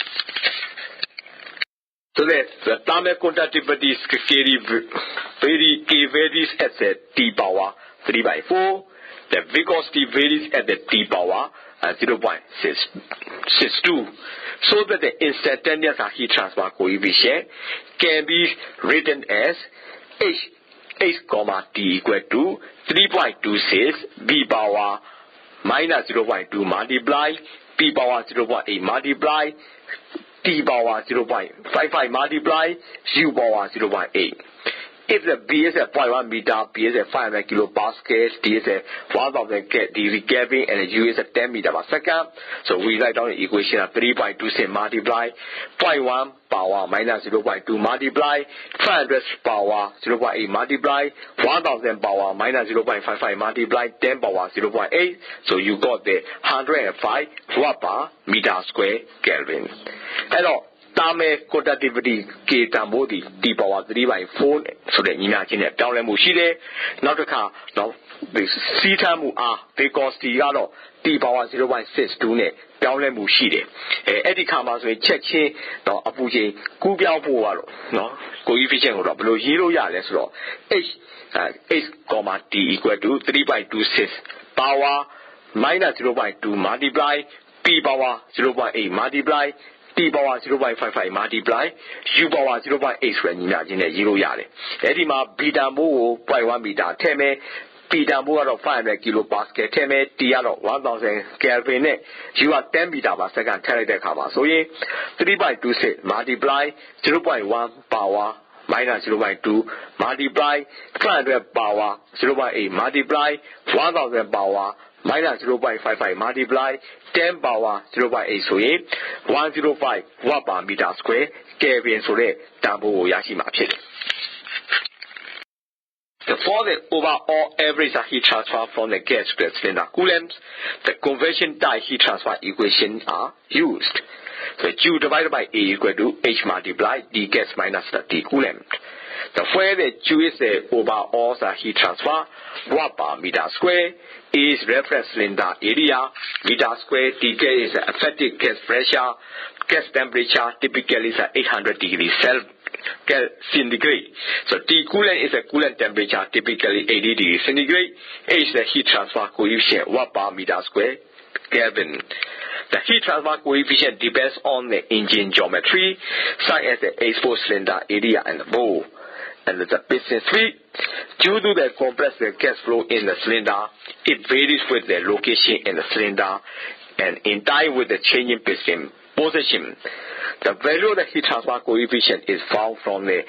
So the thermal conductivity varies at the T power 3/4. The viscosity varies at the T power 0.662. So that the instantaneous heat transfer coefficient can be written as H, T equal to 3.26 B power minus 0.2 multiply P power 0.8 multiply T power 0.55 multiply U power 0.8. If the B is at 0.1 meter, P is at 500 kilopascals, T is at 1000 degree Kelvin, and U is at 10 meter per second. So we write down the equation of 3.26 multiply 0.1 power minus 0.2 multiply 500 power 0.8 multiply 1000 power minus 0.55 multiply 10 power 0.8. So you got the 105 watt per meter square Kelvin. Hello. Thermal conductivity K tambodi T power 3/4 so the imagine it down mu shi de naw taka no the C tamu R viscosity galo T power 0.62 နဲ့ပြောင်းလဲမှုရှိတယ်အဲ့ဒီခါမှာဆိုရင်ချက်ချင်းတော့အပူချိန်ကူးပြောင်းဖို့ကတော့နော် coefficient ကိုတော့ဘယ်လိုရေးလို့ရလဲဆိုတော့ H T equal to 3.26 power minus 0.2 multiply P power 0.8 multiply T power 0.55 multiply U power 0.8 ဆိုတဲ့ညီမချင်းနဲ့ရေးလို့ရတယ်အဲ့ဒီမှာဘီတာမိုးကို 0.1 မီတာထည့်မယ်P dambo are 500 kilopascal, T are 1000 Kelvin, you are 10 meter per second, so 3.26 multiply 0.1 power minus 0.2 multiply 500 power 0.8 multiply 1000 power minus 0.55 multiply 10 power 0.8 so 105 watt per meter square Kelvin so that dambo yashi ma phit For the overall average heat transfer from the gas to the cylinder coulombs, the conversion type heat transfer equations are used. So Q divided by A equal to H multiply D gas minus the T coulomb. The where the Q is the overall heat transfer, watt per meter square, is reference cylinder area, meter square, T gas is the effective gas pressure, gas temperature typically is 800 degrees Celsius. Centigrade. So T coolant is a coolant temperature typically 80 degrees centigrade. H is the heat transfer coefficient watt per meter square Kelvin. The heat transfer coefficient depends on the engine geometry, such as the exposed cylinder area and the bowl. And the piston speed, due to the compressed gas flow in the cylinder, it varies with the location in the cylinder and in time with the changing piston position. The value of the heat transfer coefficient is found from the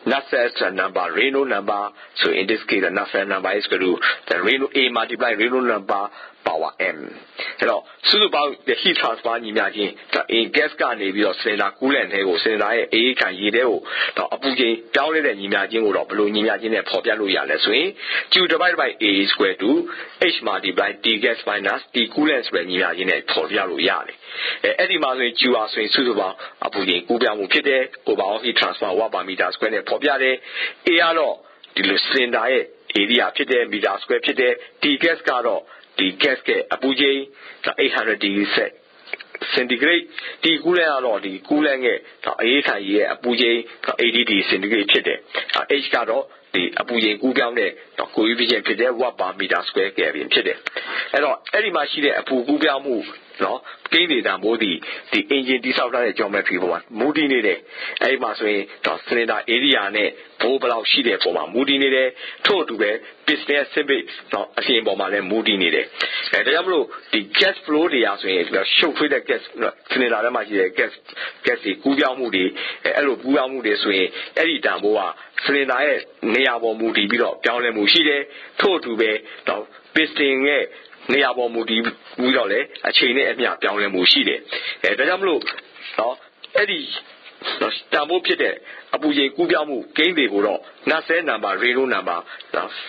Nusselt number, Reynolds number. So in this case, the Nusselt number is equal to the Reynolds A multiplied Reynolds number power m အဲ့တော့စုစုပေါင်း the heat transfer ညီမျှခြင်းဒါ in gas ကနေပြီးတော့ cylinder coolant တွေကို cylinder ရဲ့အေးခံရေတွေကိုတော့အပူချိန်ပြောင်းလဲတဲ့ညီမျှခြင်းကိုတော့ဘယ်လိုညီမျှခြင်းနဲ့ဖော်ပြလို့ရလဲဆိုရင် Q divided by A is equal to H multiply T gas minus T coolant ဆိုတဲ့ညီမျှခြင်းနဲ့ဖော်ပြလို့ရတယ်အဲ့ဒီမှာဆိုရင် Q ဟာဆိုရင်စုစုပေါင်းအပူချိန်ကူးပြောင်းမှုဖြစ်တဲ့ overall heat transfer watt per meter square နဲ့ဖော်ပြတယ် A ကတော့ဒီလို cylinder ရဲ့ area ဖြစ်တဲ့ meter square ဖြစ်တဲ့ T gas ကတော့ဒီ gas ရဲ့အပူချိန်800 degree centigrade ဒီ coolant ကတော့ဒီ coolant ရဲ့အေးခံရေရဲ့အပူချိန်80 degree centigrade ဖြစ်တယ် H ကတော့ဒီအပူချိန်ကူးပြောင်းတဲ့ coefficient ဖြစ်တဲ့ watt per meter square Kelvin ဖြစ်တယ်အဲ့တော့အဲ့ဒီမှာရှိတဲ့အပူကူးပြောင်းမှုနော်ကိန်းဒေတာမိုးဒီ engine တိဆောက်ထားတဲ့ geometry ပေါ်မှာမူတည်နေတယ်အဲ့ဒီမှာဆိုရင်cylinder area နဲ့ဘိုးဘလောက်ရှိတဲ့ပုံမှာမူတည်နေတယ်ထို့အတူပဲ piston ရဲ့ symbol အပြင်ပေါ်မှာလည်းမူတည်နေတယ်ဒါကြောင့်မလို့ဒီ gas flow တွေရာဆိုရင်ရှုပ်ထွေးတဲ့ gas cylinder ထဲမှာရှိတဲ့ gas တွေကူးပြောင်းမှုတွေအဲ့လိုကူးပြောင်းမှုတွေဆိုရင်အဲ့ဒီတန်ဖိုးက cylinder ရဲ့နေရာပေါ်မူတည်ပြီးတော့ပြောင်းလဲမှုရှိတယ်ထို့အတူပဲpiston ရဲ့နေရာပေါ်မူတည်ပြီးတော့လေအချိန်နဲ့အမျှပြောင်းလဲမှုရှိတယ်ဒါကြောင့်မလို့အဲ့ဒီတန်ဖိုးဖြစ်တဲ့အပူချိန်ကူးပြောင်းမှုကိန်းတွေကိုတော့နတ်ဆဲနံပါတ် real number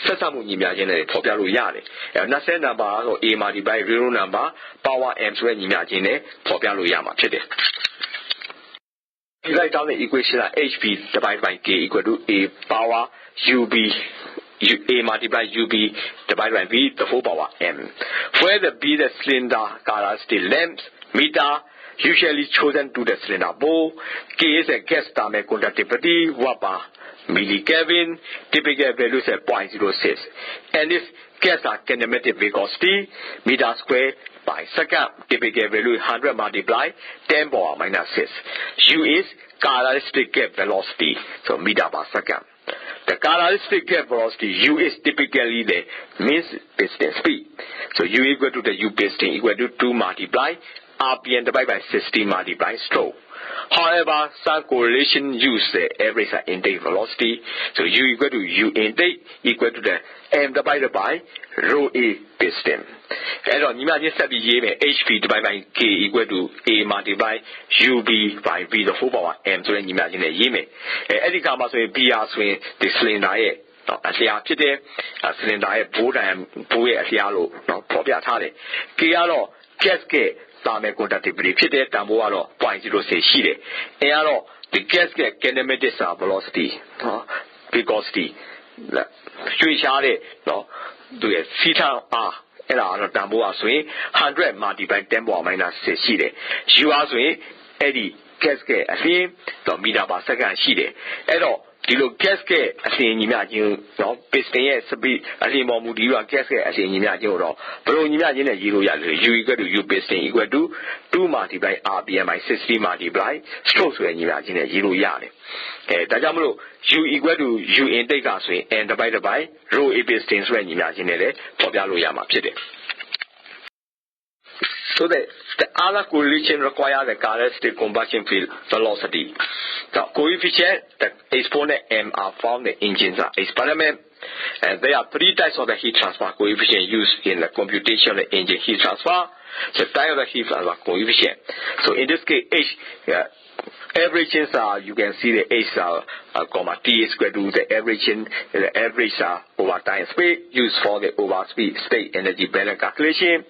ဆက်စပ်မှုညီမျှခြင်းနဲ့ဖော်ပြလို့ရတယ်နတ်ဆဲနံပါတ်ကတော့ A multiply real number power m ဆိုတဲ့ညီမျှခြင်းနဲ့ဖော်ပြလို့ရမှာဖြစ်တယ်ဒီလိုက်တောင်းတဲ့ equation က hp divided by k equal to a power ub A multiply UB divided by V the whole power m where the B the cylinder characteristic length meter usually chosen to the cylinder bore K is a gas thermal conductivity watt per millikelvin typical value is 0.06 and if gas are kinematic viscosity meter square by second typical value 100 multiply 10 power minus 6 U is characteristic gas velocity so meter per second the characteristic gas velocity U is typically the mean piston speed. So U equal to the U piston equal to 2 multiply RPM divided by 60 multiply stroke. However, some correlation use the average intake velocity. So U equal to U intake equal to the M divided by rho A piston. And on imagine set the HP divided by K equal to A multiply UB by V the whole power M. So then imagine a yeme. Any come as a BR swing the cylinder. အလျာဖြစ်တဲ့ cylinder ရဲ့ bore diameter ဘိုးရဲ့အလျာလို့ဖော်ပြထားတယ် K ကတော့ gas က thermal conductivity ဖြစ်တဲ့တန်ဖိုးကတော့ 0.06 ရှိတယ် A ကတော့ the gas က kinematic velocity viscosity ရွှေ့ရှားတဲ့သူရဲ့ theta r အဲ့ဒါကတော့တန်ဖိုးอ่ะဆိုရင်100 multiply 10 power minus 6ရှိတယ် U อ่ะဆိုရင်အဲ့ဒီ gas က အလျင်meter per second ရှိတယ်အဲ့တော့ဒီလို gas ရဲ့အလျင်ညီမျှခြင်းpiston ရဲ့ speed အလျင်ပေါ်မူတည်ပြီး gas ရဲ့အလျင်ညီမျှခြင်းကိုတော့ဘယ်လိုညီမျှခြင်းနဲ့ရေးလို့ရလဲ U equal to U piston equal to 2 multiply RPM by 60 multiply stroke ဆိုတဲ့ညီမျှခြင်းနဲ့ရေးလို့ရတယ်ဒါကြောင့်မလို့ U equal to U intake ကဆိုရင် N divided by rho A piston ဆိုတဲ့ညီမျှခြင်းနဲ့လည်းဖော်ပြလို့ရမှာဖြစ်တယ် So that the other correlation requires the characteristic combustion field velocity. The coefficient, the exponent m are found in engines experiment. And there are 3 types of the heat transfer coefficient used in the computation of the engine heat transfer. The type of the heat transfer coefficient. So in this case, H averages are you can see the H comma T is equal to the average over time speed used for the over speed state energy balance calculation.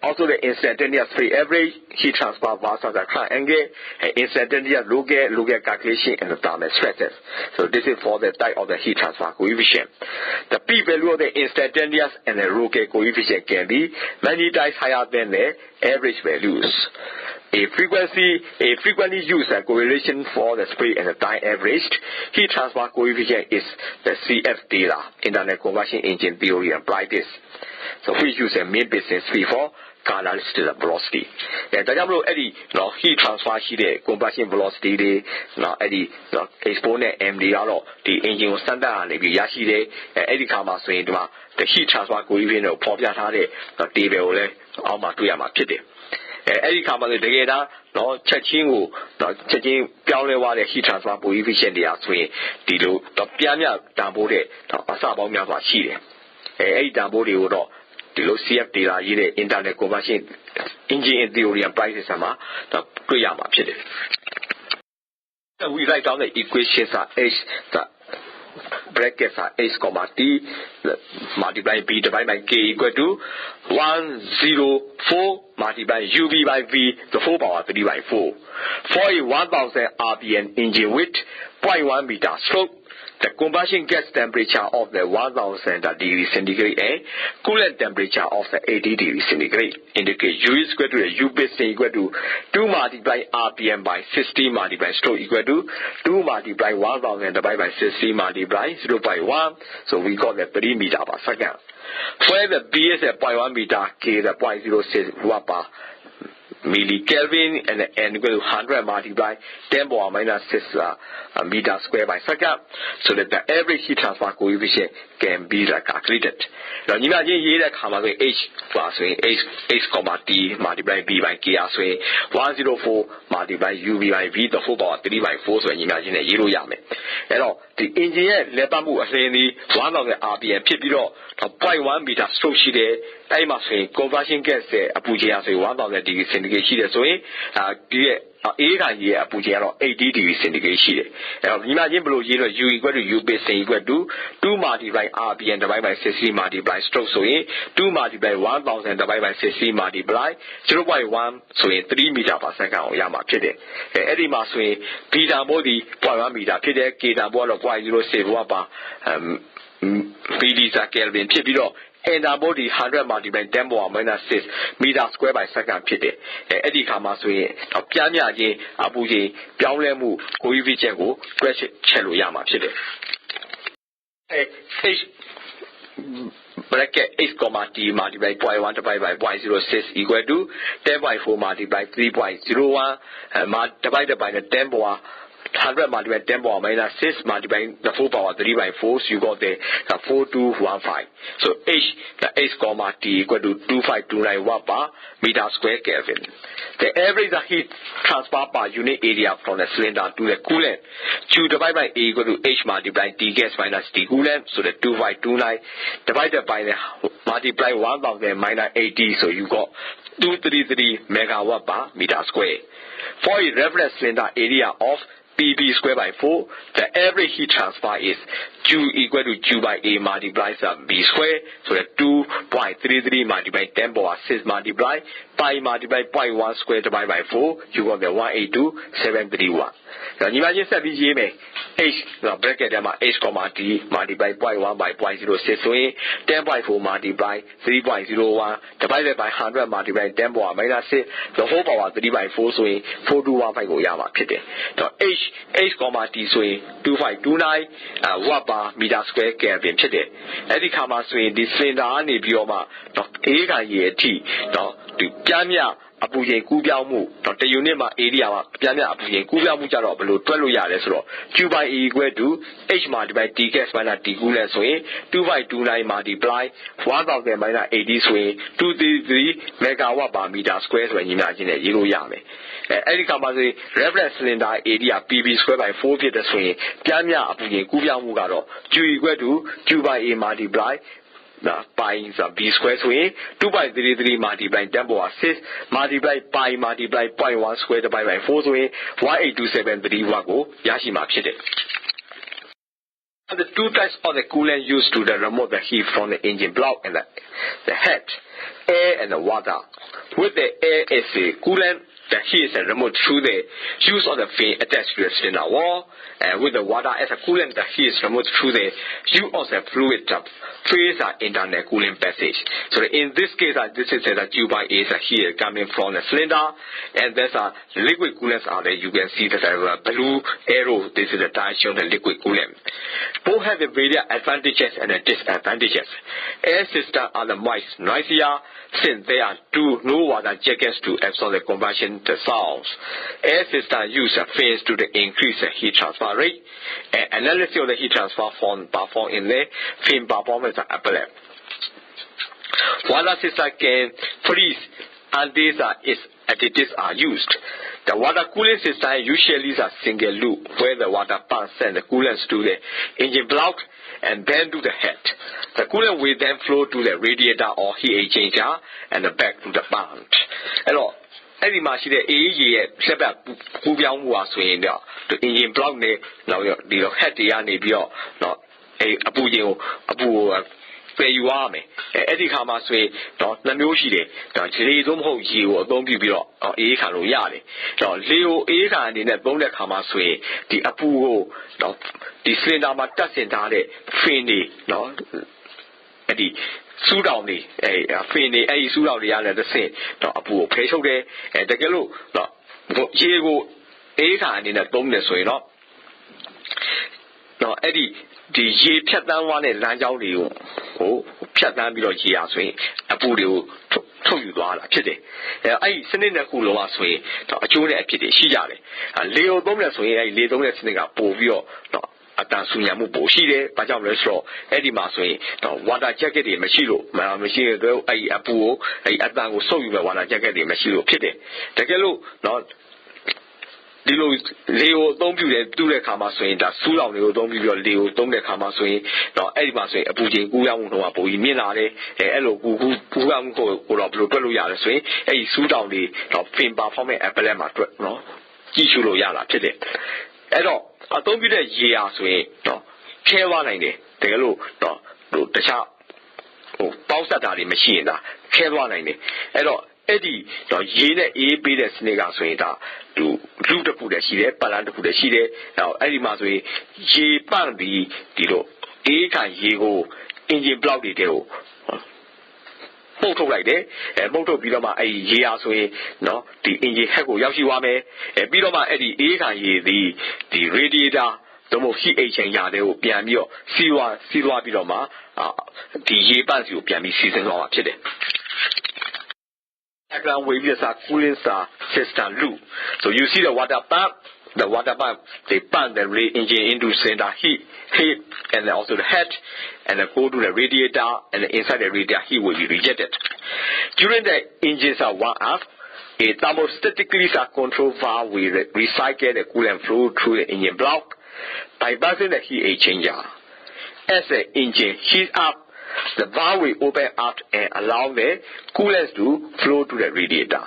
Also the instantaneous free average heat transfer versus the current angle and instantaneous local calculation and the thermal stresses. So this is for the type of the heat transfer coefficient. The P value of the instantaneous and the local coefficient can be many times higher than the average values. A frequently used correlation for the speed and the time averaged heat transfer coefficient is the CF data. Internal combustion engine theory apply this. So we use a mean piston speed for characteristic velocity. ဒါကြောင့်မလို့အဲ့ဒီheat transfer ရှိတဲ့ combustion velocity တွေအဲ့ဒီ exponent m တွေကတော့ဒီ engine ကိုစမ်းသပ်နေပြီးရရှိတယ်အဲ့ဒီခါမှာဆိုရင်ဒီမှာ the heat transfer coefficient ကိုဖော်ပြထားတဲ့ table ကိုလည်းအောက်မှာတွေ့ရမှာဖြစ်တယ်အဲ့ဒီခါမှာတကယ်တမ်းချက်ချင်းပြောင်းလဲသွားတဲ့ heat transfer coefficient တွေဆိုရင်ဒီလိုပြားမြတန်ဖိုးတဲ့အစပေါင်းများစွာရှိတယ်အဲ့ဒီတန်ဖိုးတွေကိုတော့ the low CF data in internal combustion engine in theory and prices the Kuyama. We write down the equations are H, the brackets are H, T, multiply B divided by K equal to 104 multiply UV by V, the 4 power 3 by 4. For a 1000 RPM engine with 0.1 meter stroke, the combustion gas temperature of the 1000 degrees centigrade and coolant temperature of the 80 degrees centigrade indicate U is equal to the U piston equal to 2 multiply RPM by 60 multiply stroke equal to 2 multiply 1000 divided by 60 multiply 0.1. So we got the 3 meter per second. Where the B is a 0.1 meter, K is a 0.06 watt per millikelvin, and the N equal to 100 multiply 10 power minus 6 meter square by second, so that the average heat transfer coefficient can be calculated. Now, imagine here the H was H, T multiply B by K as 104 multiply UV by V, the 4 power 3 by 4, so imagine a zero yame. And the engineer level move the 1000 RPM, 0.1 meter stroke sheet. I must say, conversion gas a Puja 1000 degrees centigrade sheet. So, A Puja 80 degrees centigrade sheet. Imagine below U equal to U base equal to 2 multiply RPM divided by 60 multiply stroke. So, 2 multiply 1000 divided by 60 multiply 0.1. So, 3 meter per second. Yama Pide. Eddie must say, Peter body 0.1 meter Pide, Kita ball of 0.06 watt. Billies are Kelvin Pibilo. And about the 100 multiply 10 power minus 6 meter square by second pit. Eddie Kamaswe, a Pianya, Abuji, Piaulemu, Coevicengo, Crash Chelo Yama Pit. Bracket H, T multiply 0.1 divided by 0.06 equal to 10 by 4 multiply 3.01 divided by the 10 power 100 multiply 10 power minus 6 multiply the 4 power 3 by 4, so you got the 4215. So H, the H, T equal to 2529 watt per meter square Kelvin. The average heat transfer per unit area from the cylinder to the coolant, Q divided by A equal to H multiply T gas minus T coolant, so the 2529 divided by the multiply 1000 minus 80, so you got 233 megawatt per meter square. For a reference cylinder area of PB square by 4, the average heat transfer is Q equal to Q by A multiplies B square, so the 2.33 multiply 10 power 6 multiply pi multiply 0.1 square divided by 4, you got the 182731. Now imagine that this H, the bracket H, T multiply 0.1 by 0.06, so 10 by 4 multiply 3.01 divided by 100 multiply 10 power minus 6, the whole power 3 by 4, so 4215 go yama pit. Now H, T, so 2529 watt per meter square Kelvin pit. Eddie Kama swing this cylinder on the bioma, not A T, now to Jamia. Apuye Kubiamu, not the unit area, Piana Apuye Kubiamu Jaro below 12 yards. Q by E equal to H multiply T gas minus T coolant sway, 2529 multiply 1000 minus 80 sway, 233 megawatt per meter square when you imagine a zero yame. Eddie Kamasi reference cylinder area PB square by 4 feet the sway, Piana Apuye Kubiamu Garo, Q equal to Q by A multiply. Pi B square sway 2.33 multiply 10 power 6 multiply pi multiply 0.1 square divided by 4 sway 18273 watt go Yashima Pit. The two types of the coolant used to remove the heat from the engine block and the head, air and the water. With the air as the coolant, the heat is removed through the use of the fan attached to the cylinder wall, and with the water as a coolant, the heat is removed through the use of the fluid phase internal cooling passage. So in this case, this is the tube is here coming from the cylinder, and there's a liquid coolants are there. You can see that blue arrow. This is the direction of the liquid coolant. Both have the various advantages and disadvantages. Air systems are the most noisier since there are no water jackets to absorb the combustion sounds. Air systems use fans to increase the heat transfer rate, and analysis of the heat transfer performed in the fan performance applet. Water system can freeze, and these additives are used. The water cooling system usually is a single loop where the water pump sends the coolants to the engine block and then to the head. The coolant will then flow to the radiator or heat exchanger and back to the pump. Alors,အဲ့ဒီမှာရှိတဲ့ AE ရဲ့ဆက်ပတ်ကူးပြောင်းမှုဟာဆိုရင်တော့ engine block နဲ့နောက်ဒီတော့ head တွေကနေပြီးတော့နော်အပူချင်းကိုအပူကိုပယ်ယူရမယ်အဲ့ဒီခါမှာဆိုရင်တော့နှမျိုးရှိတယ်ဒါလေသုံးမဟုတ်ရေကိုအသုံးပြုပြီးတော့အေးခံလို့ရတယ်တော့လေကိုအေးခံအနေနဲ့သုံးတဲ့ခါမှာဆိုရင်ဒီအပူကိုတော့ဒီစလင်ဒါမှာတက်ဆင်ထားတဲ့ fin တွေနော်အဲ့ဒီစူးတောင်တွေfin တွေအဲ့ဒီစူးတောင်တွေရတဲ့တစ်ဆင့်တော့အပူကိုဖယ်ထုတ်တယ်တကယ်လို့တော့ရေကိုအေးခံအနေနဲ့သုံးတယ်ဆိုရင်တော့အဲ့ဒီရေဖြတ်တန်းသွားတဲ့လမ်းကြောင်းတွေကိုဖြတ်တန်းပြီးတော့ရေရဆိုရင်အပူတွေကိုထုတ်ယူသွားတာဖြစ်တယ်အဲ့ဒီစနစ်နှစ်ခုလုံးကဆိုရင်အကျိုးနဲ့အဖြစ်တွေရှိကြတယ်လေကိုသုံးတယ်ဆိုရင်အဲ့ဒီလေသုံးတဲ့စနစ်ကပို့ပြီးတော့အတန်ဆူညံမှုပိုရှိတယ်။ဘာကြောင့်လဲဆိုတော့အဲ့ဒီမှာဆိုရင်water jacket တွေမရှိလို့မရှိတော့အဲ့ဒီအပူကိုအဲ့ဒီအတန်ကိုစုပ်ယူမဲ့ water jacket တွေမရှိလို့ဖြစ်တယ်။တကယ်လို့ဒီလိုလေကိုအသုံးပြုတဲ့တူးတဲ့ခါမှာဆိုရင်ဒါစူးလောင်တွေကိုအသုံးပြုပြီးတော့လေကိုသုံးတဲ့ခါမှာဆိုရင်အဲ့ဒီမှာဆိုရင်အပူချိန်ကူးရောက်မှုတော့ပိုပြီးမြင့်လာတယ်အဲ့လိုကူးရောက်မှုကိုတော့ဘယ်လိုတွက်လို့ရလဲဆိုရင်အဲ့ဒီစူးတောင်တွေfin performance applet မှာတွက်ကြည့်ရှုလို့ရတာဖြစ်တယ်အဲ့တော့အသုံးပြုတဲ့ရေအားဆိုရင်ခဲသွားနိုင်တယ်တကယ်လို့တခြားပေါင်းဆက်တာတွေမရှိရင်ဒါခဲသွားနိုင်တယ်အဲ့တော့အဲ့ဒီရေနဲ့အေးပေးတဲ့စနစ်ကဆိုရင်ဒါလူတစ်ခုတည်းရှိတယ်ပတ်လန်းတစ်ခုတည်းရှိတယ်အဲ့ဒီမှာဆိုရင်ရေပန့်ပြီးဒီလိုအေးခံရေကို engine block တွေကိုပုတ်ထုတ်လိုက်တယ်ပုတ်ထုတ်ပြီးတော့မှအဲ့ဒီရေအားဆိုရင်ဒီ engine head ကိုရောက်ရှိသွားမယ်ပြီးတော့မှအဲ့ဒီအေးခံရေသည်ဒီ radiator တို့မို့ heat exchanger တွေကိုပြန်ပြီးတော့စီးသွားပြီးတော့မှဒီရေပန့်စီကိုပြန်ပြီးစီးဆင်းသွားမှာဖြစ်တယ်Diagram where we are cooling system loop. So you see the water pump, they pump the engine into cylinder heat, and then also the head, and then go to the radiator, and inside the radiator heat will be rejected. During the engines are warm up, a thermostatically control valve will recycle the coolant flow through the engine block, bypassing the heat exchanger. As the engine heats up, the valve will open up and allow the coolant to flow to the radiator.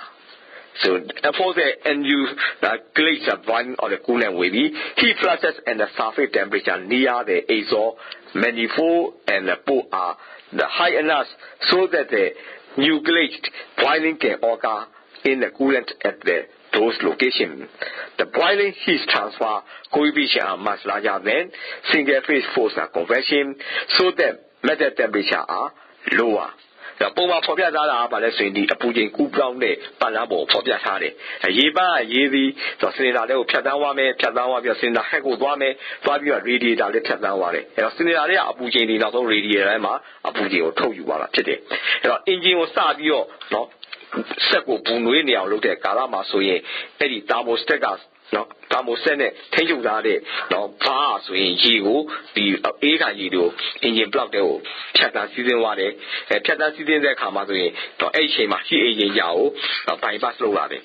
So, for the end use, the glaze of volume of the coolant will be heat flushes and the surface temperature near the exhaust manifold and the port are the high enough so that the nucleated boiling can occur in the coolant at those locations. The boiling heat transfer coefficient are much larger than single phase force convection, so that metal temperature are lower. The Poma Popia Dala Palestine, a pudding cool brown day, Palabo, Popia Tade. A Yeba, Yevi, the Sinada, Piadawame, Piadawa, Sinda Hego Wame, Fabio radiator, the Piadawale. And Sinada, a pudding, not only radiator, a pudding or told you what today. Engine was Sadio, no, Seco Pununia looked at Kalama Soye, Eddie Damo Stegas. Thermostat ထိန်းချုပ်ထားတဲ့ဘာဆိုရင်ရေကိုဒီအေးခံရေတို့ engine block တွေကိုဖြတ်တန်းစီးဆင်းသွားတယ်ဖြတ်တန်းစီးဆင်းတဲ့အခါမှာဆိုရင်အဲ့ဒီအချိန်မှာ heat exchanger ကို bypass လုပ်လာတယ်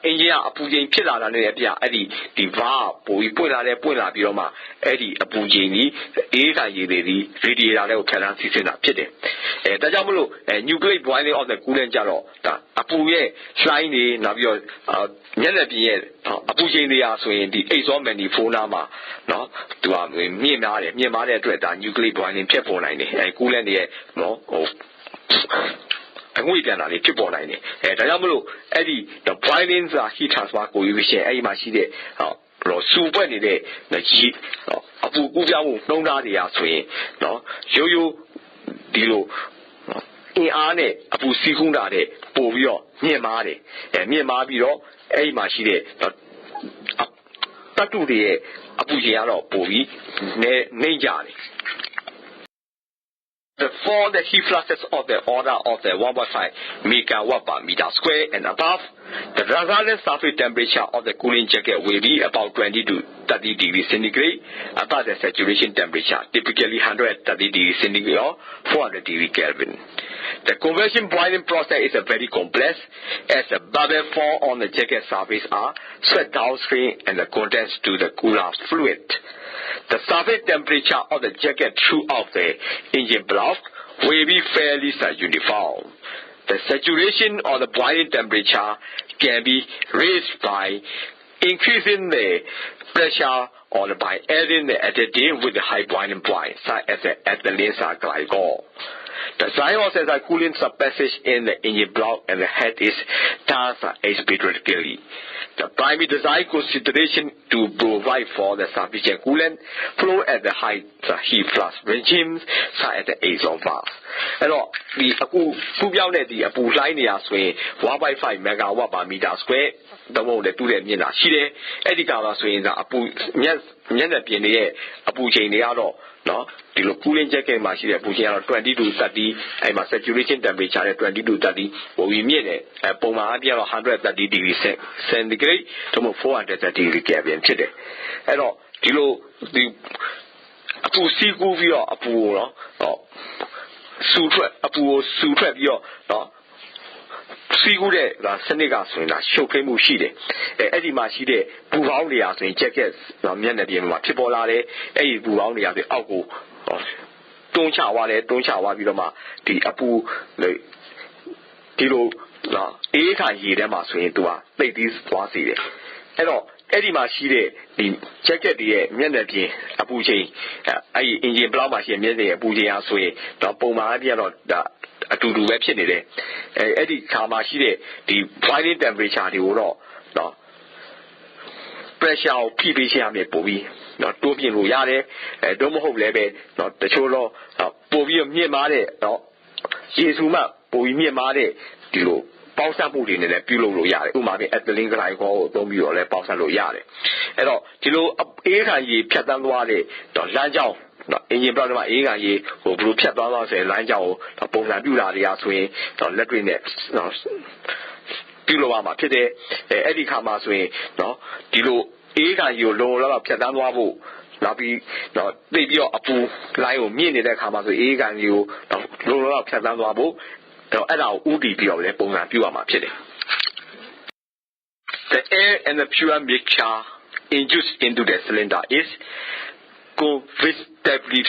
engine ကအပူချိန်ဖြစ်လာတာနဲ့အပြအဲ့ဒီဘာပိုပြီးပွင့်လာပြီးတော့မှအဲ့ဒီအပူချိန်ကြီးအေးခံရေတွေဒီ radiator တွေကိုဖြတ်တန်းစီးဆင်းတာဖြစ်တယ်ဒါကြောင့်မလို့ nuclear boiling of the coolant ကြတော့ဒါအပူရဲ့ line တွေနောက်ပြီးတော့မျက်နှာပြင်ရဲ့အပူချိန်တွေအားဆိုရင်ဒီ exhaust manifold နာမှာသူကမြင့်မားတဲ့အတွက်ဒါ nuclear boiling ဖြစ်ပေါ်နိုင်တယ်coolant တွေရဲ့အငွေ့ပြန်တာလေးဖြစ်ပေါ်နိုင်တယ်ဒါကြောင့်မလို့အဲ့ဒီ boiling heat transfer coefficient အဲ့ဒီမှာရှိတဲ့စူပွက်နေတဲ့ရေအပူကူးပြောင်းမှုနှုန်းထားတွေအားဆိုရင်ရိုးရိုးဒီလိုအင်အားနဲ့အပူစီးကူးတာတဲ့ပို့ပြီးတော့မြင့်မားတယ်မြင့်မားပြီးတော့အဲ့ဒီမှာရှိတဲ့တတုတွေရဲ့အပူချိန်ကတော့ပို့ပြီးနေကြတယ်For the heat flushes of the order of the 1.5 megawatt per meter square and above, the resultant surface temperature of the cooling jacket will be about 20 to 30 degrees centigrade above the saturation temperature, typically 130 degrees centigrade or 400 degrees Kelvin. The convection boiling process is a very complex as the bubble formed on the jacket surface are swept downstream and the contents to the cooler fluid. The surface temperature of the jacket throughout the engine block will be fairly uniform. The saturation or the boiling temperature can be raised by increasing the pressure or by adding the additive with the high boiling point, such as the ethylene glycol. The zyosensor cooling subpassage in the engine block and the head is thus expediently. The primary design consideration to provide for the sufficient coolant flow at the high heat flux regimes, such as the exhaust valve. အဲ့တော့ဒီအခုပူပြောင်းတဲ့ဒီအပူလှိုင်းနေရဆိုရင် 1.5 megawatt per meter square တော့မဟုတ်လေတူတဲ့မြင်တာရှိတယ်အဲ့ဒီကောင်ဆိုရင်အပူမျက်နှာပြင်ရဲ့အပူချိန်တွေကတော့နော်ဒီလို cooling jacket မှာရှိတဲ့အပူချိန်ကတော့20 to 30အဲ့မှာ saturation temperature နဲ့20 to 30ဟိုပြီးမြင့်တယ်ပုံမှန်အပြည့်တော့130 degree centigrade သို့မဟုတ်430 degree Kelvin ဖြစ်တယ်အဲ့တော့ဒီလိုဒီအပူစီးကူးပြီးတော့အပူကိုနော်စူထွက်အပူကိုစူထွက်ပြီးတော့စီးကူးတဲ့စနစ်ကဆိုရင်ရှုပ်ထွေးမှုရှိတယ်အဲ့ဒီမှာရှိတဲ့ပူပေါင်းတွေအားဆိုရင် jacket မျက်နှာပြင်မှာဖြစ်ပေါ်လာတယ်အဲ့ဒီပူပေါင်းတွေအားဆိုအောက်ကိုတွန်းချသွားတယ်တွန်းချသွားပြီးတော့မှဒီအပူဒီလိုအေးခါရေထဲမှာဆိုရင်သူကသိပ်ပြီးသွားစေတယ်အဲ့တော့အဲ့ဒီမှာရှိတဲ့ဒီ jacket တွေရဲ့မျက်နှာပြင်အပူချိန်အဲ့ဒီ engine block မှာရှိတဲ့မျက်နှာပြင်အပူချိန်အားဆိုရင်တော့ပုံမှန်အပြည့်တော့အတူတူပဲဖြစ်နေတယ်အဲ့ဒီခါမှာရှိတဲ့ဒီ boiling temperature တွေကိုတော့နော် pressure ကိုဖြည့်ပေးခြင်းအပြင်ပို့ပြီးနော်တိုးပြင်းလို့ရတယ်တော့မဟုတ်လည်းပဲနော်တချို့တော့ပို့ပြီးမြင့်မားတဲ့နော်ရေစုမှပို့ပြီးမြင့်မားတဲ့ဒီလိုပေါင်းစပ်မှုတွေနဲ့လည်းပြုလုပ်လို့ရတယ်ဥပမာပြ ethylene glycol ကိုအသုံးပြီးတော့လည်းပေါင်းစပ်လို့ရတယ်အဲ့တော့ဒီလိုအေးခံရေဖြတ်တန်းသွားတဲ့လမ်းကြောင်းအင်ဂျင်ဘလော့မှာအေးခံရေဟိုဘလို့ဖြတ်သွားဆိုရင်လမ်းကြောင်းကိုပုံစံပြုတာတွေအားဆိုရင်လက်တွေနဲ့ပြုလုပ်ရမှာဖြစ်တယ်အဲ့ဒီခါမှာဆိုရင်နော်ဒီလိုအေးခံရေကိုလုံလောက်ဖြတ်တန်းသွားဖို့နောက်ပြီးတော့သိပြီးတော့အပူလိုင်းကိုမြင့်နေတဲ့ခါမှာဆိုအေးခံရေကိုလုံလောက်ဖြတ်တန်းသွားဖို့အဲ့ဒါကိုဥတီပြီးတော့လည်းပုံစံပြုရမှာဖြစ်တယ် The air and the pure mixture induced into the cylinder is convectively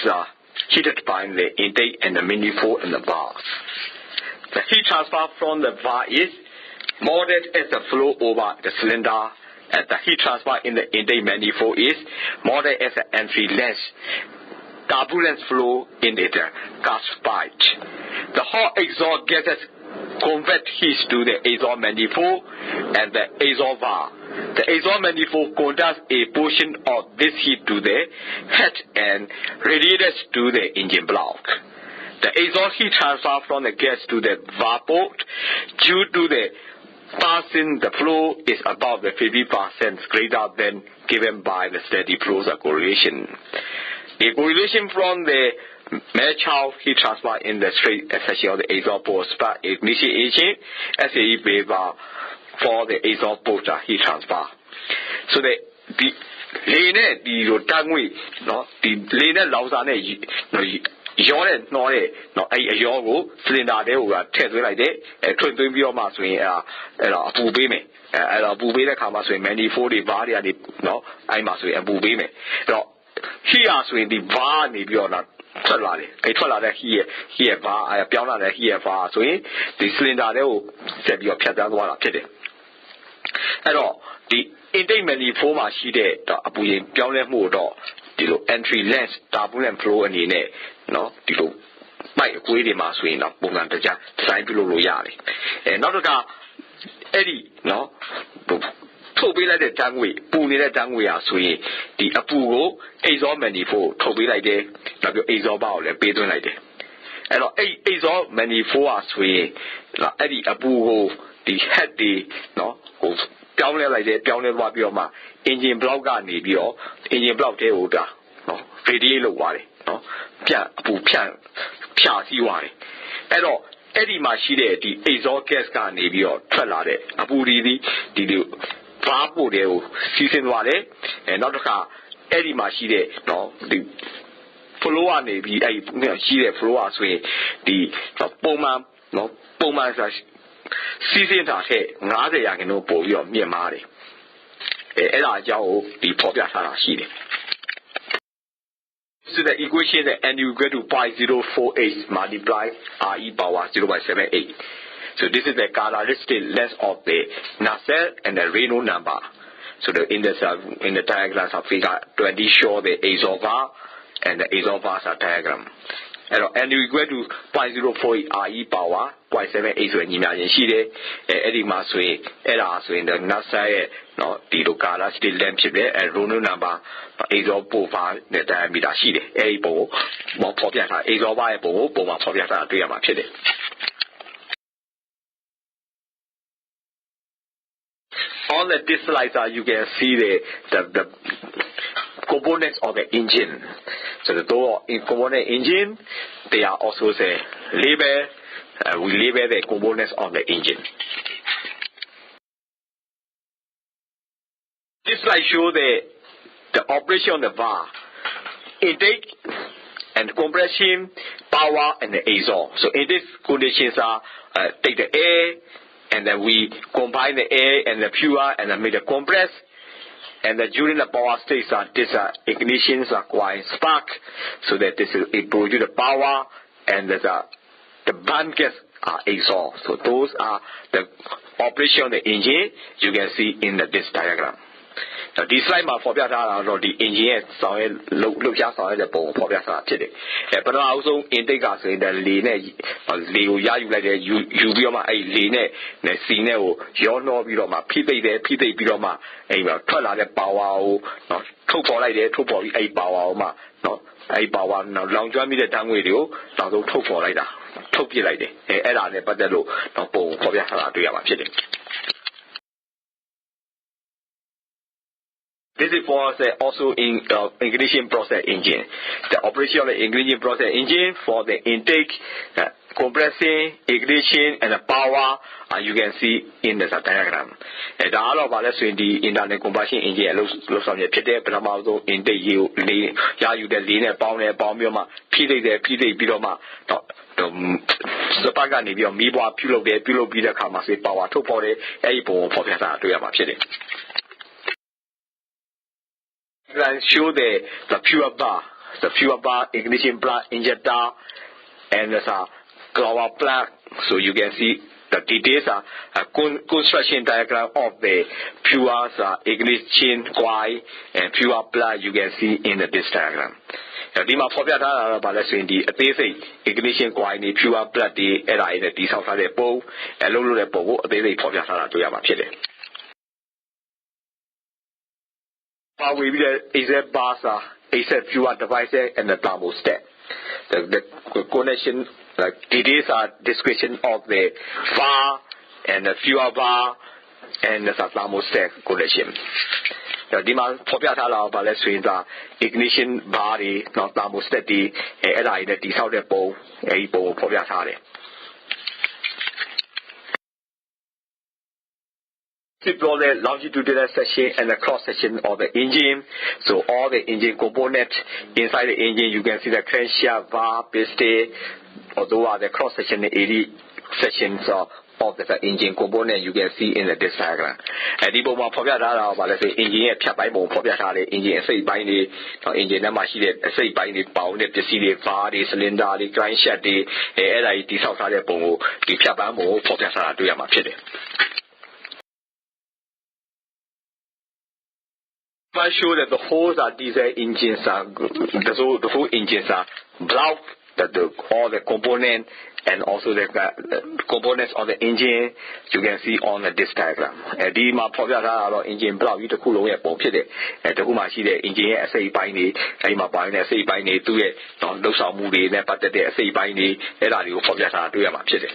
heated by the intake and the manifold and the valve. The heat transfer from the valve is moderate as the flow over the cylinder, and the heat transfer in the intake manifold is moderate as the entry length. Turbulence flow in the gas pipe. The hot exhaust gases convert heat to the exhaust manifold and the exhaust valve. The exhaust manifold conducts a portion of this heat to the head and radiates to the engine block. The exhaust heat transfer from the gas to the valve port due to the passing the flow is about the 50% greater than given by the steady flow correlation. A correlation from the natural heat transfer in the straight section of the exhaust port spark ignition SAE paper for the exhaust port heat transfer. So the လေနဲ့ဒီလိုတန်းငွေနော်ဒီလေနဲ့လောင်စာနဲ့ရောတဲ့နှောတဲ့နော်အဲ့အရောကိုစလင်ဒါတဲကိုထည့်သွင်းလိုက်တယ်ထွင်သွင်းပြီးတော့မှဆိုရင်အဲ့တော့အပူပေးမယ်အဲ့တော့အပူပေးတဲ့ခါမှာဆိုရင် manifold တွေဘားတွေကနေနော်အဲ့မှာဆိုရင်အပူပေးမယ်အဲ့တော့ heat ရဆိုရင်ဒီဘားနေပြီးတော့ထွက်လာတယ်အဲ့ထွက်လာတဲ့ heat ရဲ့ဘားပြောင်းလာတဲ့ heat ရဲ့ဘားဆိုရင်ဒီ cylinder တဲကိုဆက်ပြီးတော့ဖြတ်သန်းသွားတာဖြစ်တယ်အဲ့တော့ဒီ intake manifold မှာရှိတဲ့အပူရင်ပြောင်းလဲမှုတော့ဒီလို entry length turbulent flow အနေနဲ့နော်ဒီလိုပိုက်အကွေးတွေမှာဆိုရင်တော့ပုံစံတခြား design ပြုလုပ်လို့ရတယ်နောက်တစ်ခါအဲ့ဒီနော်ထုတ်ပေးလိုက်တဲ့တန်းငွေပူနေတဲ့တန်းငွေဟာဆိုရင်ဒီအပူကို exhaust manifold ထုတ်ပေးလိုက်တယ်နောက်ပြီး exhaust valve ကိုလည်းပေးသွင်းလိုက်တယ်အဲ့တော့အဲ့ exhaust manifold ဟာဆိုရင်အဲ့ဒီအပူကိုဒီ head တွေနော်ဟိုပြောင်းလဲလိုက်တယ်ပြောင်းလဲသွားပြီးတော့မှ engine block ကနေပြီးတော့ engine block တဲကိုဒါနော် radiate လုပ်သွားတယ်နော်အပူဖြာစီးသွားတယ်အဲ့တော့အဲ့ဒီမှာရှိတဲ့ဒီ exhaust gas ကနေပြီးတော့ထွက်လာတဲ့အပူဒီလိုဘာပို့တယ်ကိုစီးဆင်းသွားတယ်နောက်တစ်ခါအဲ့ဒီမှာရှိတဲ့နော်ဒီ follower နေပြီးအဲ့ရှိတဲ့ follower ဆိုရင်ဒီပုံမှန်စီးစင်းတာထက်90ရာခိုင်နှုန်းပိုပြီးတော့မြင့်မားတယ်အဲ့ဒါအကြောင်းကိုဒီဖော်ပြထားတာရှိတယ် So the equation that n equal to 0.048 multiply RE power 0.78. So this is the characteristic length of the nacelle and the Reynolds number. So in the diagram of figure 20 show the absorber and the absorber's diagram. And n equal to 0.04 RE power 0.78 ဆိုရင်ညီမချင်းရှိတယ်အဲ့ဒီမှာဆိုရင်အဲ့ဒါဆိုရင် nacelle ရဲ့เนาะဒီလို characteristic length ဖြစ်တယ်အဲ Reynolds number absorber နဲ့ diameter ရှိတယ်အဲ့ဒီပုံကိုဖော်ပြထား absorber ရဲ့ပုံကိုပုံမှာဖော်ပြထားတာတွေ့ရမှာဖြစ်တယ် On this slide you can see the components of the engine. So the door in component engine, they are also the label. We label the components of the engine. This slide shows the operation of the valve, intake and compression, power and the exhaust. So in these conditions take the air and then we combine the air and the fuel and then make the compress. And during the power stage, this ignitions are quite spark, so that it produces the power and the burn gas are exhaust. So those are the operation of the engine you can see in this diagram. Now this slide မှာဖော်ပြထားတာတော့ဒီ engine ရဲ့ဆောင်ရဲ့လှုပ်ရှားဆောင်ရဲ့ပုံကိုဖော်ပြထားတာဖြစ်တယ်။ပထမအဆုံး intake ကဆိုရင်လေကိုရယူလိုက်တယ်ယူပြီးတော့မှအဲ့လေနဲ့စီနဲ့ကိုရောနှောပြီးတော့မှဖိသိပ်ပြီးတော့မှအဲ့မှာထွက်လာတဲ့ power ကိုနော်ထုတ်ပေါ်လိုက်တယ်ထုတ်ပေါ်ပြီးအဲ့ power ကိုမှနော်အဲ့ power နော်လောင်ကျွမ်းပြီးတဲ့ဓာတ်ငွေတွေကိုနောက်ဆုံးထုတ်ပေါ်လိုက်တာထုတ်ပြလိုက်တယ်အဲ့ဒါနဲ့ပတ်သက်လို့တော့ပုံဖော်ပြထားတာတွေ့ရမှာဖြစ်တယ် This is for also in ignition process engine. The operation of the ignition process engine for the intake, compressing, ignition, and the power you can see in the diagram. And all of us in the internal combustion engine looks on the pit, but I'm also in the you the lean pound bioma, pide bidoma. The pagani be on me, pulo be the kamasi power to body, a bone for the to have a and show the pure bar, ignition plug, injector, and there's a glower plug. So you can see the details are construction diagram of the pure ignition coil and pure plug you can see in this diagram. ဒီမှာဖော်ပြထားတာတော့ဗာလဲဆိုရင်ဒီအသေးစိတ် ignition coil တွေ pure plug တွေအဲ့ဒါတွေနဲ့တိစောက်ထားတဲ့ပုံအလုံးလုံးတဲ့ပုံကိုအသေးစိတ်ဖော်ပြထားတာတွေ့ရမှာဖြစ်တယ် We will AZ bars, AZ pure devices, and the thermostat. The connection, details are description of the bar and the fuel bar and the thermostat connection. The demand for the ignition bar, not thermostat, and I the design the bowl, a bowl for the the longitudinal section and the cross section of the engine. So all the engine components inside the engine, you can see the crankshaft, valve, piston, although the cross section, the 80 sections of the engine component you can see in this diagram. And the moment for that, let's say engine by engine say by the engine machine, say by the pound, the CD, valve, the cylinder, the crankshaft, the LIT south of the bongo, the Piabamo for that to Yamachide. I show that the whole diesel engines are the whole engines are blocked, that all the components and also the components of the engine you can see on this diagram. And the engine block you the cool away and the Huma see the engine say by me, I'm a buying a say by me to it, those are movie, but they say by me, and I will forget how to do it.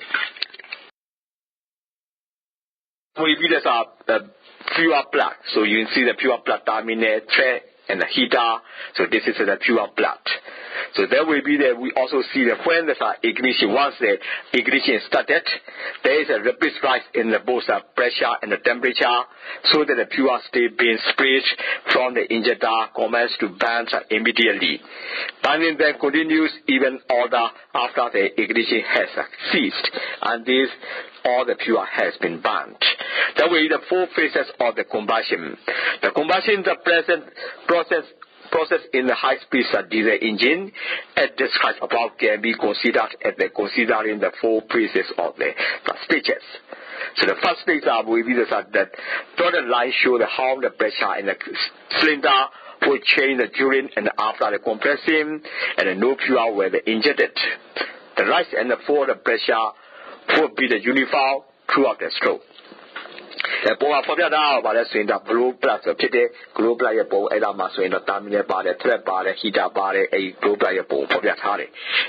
We build up the pure plug, so you can see the pure plug terminate thread and the heater. So this is the pure blood. So there will be we also see that when the ignition, once the ignition started, there is a rapid rise in the both pressure and the temperature, so that the pure state being sprayed from the injector commences to burn immediately. Burning then continues even after the ignition has ceased, and this all the pure has been burnt. That way, the four phases of the combustion. The combustion is the present process in the high-speed diesel engine, as described above, can be considered considering the four phases of the stages. So the first phase will be that dotted line show how the pressure in the cylinder will change during and after the compression, and no pure were injected. The rise and the fall of pressure will be the uniform throughout the stroke. The power for the hour by the swing, the blue plus of pity, glue by a bow, and a muscle in the terminal by the trap by the heater by a glue by a bow for the hardy.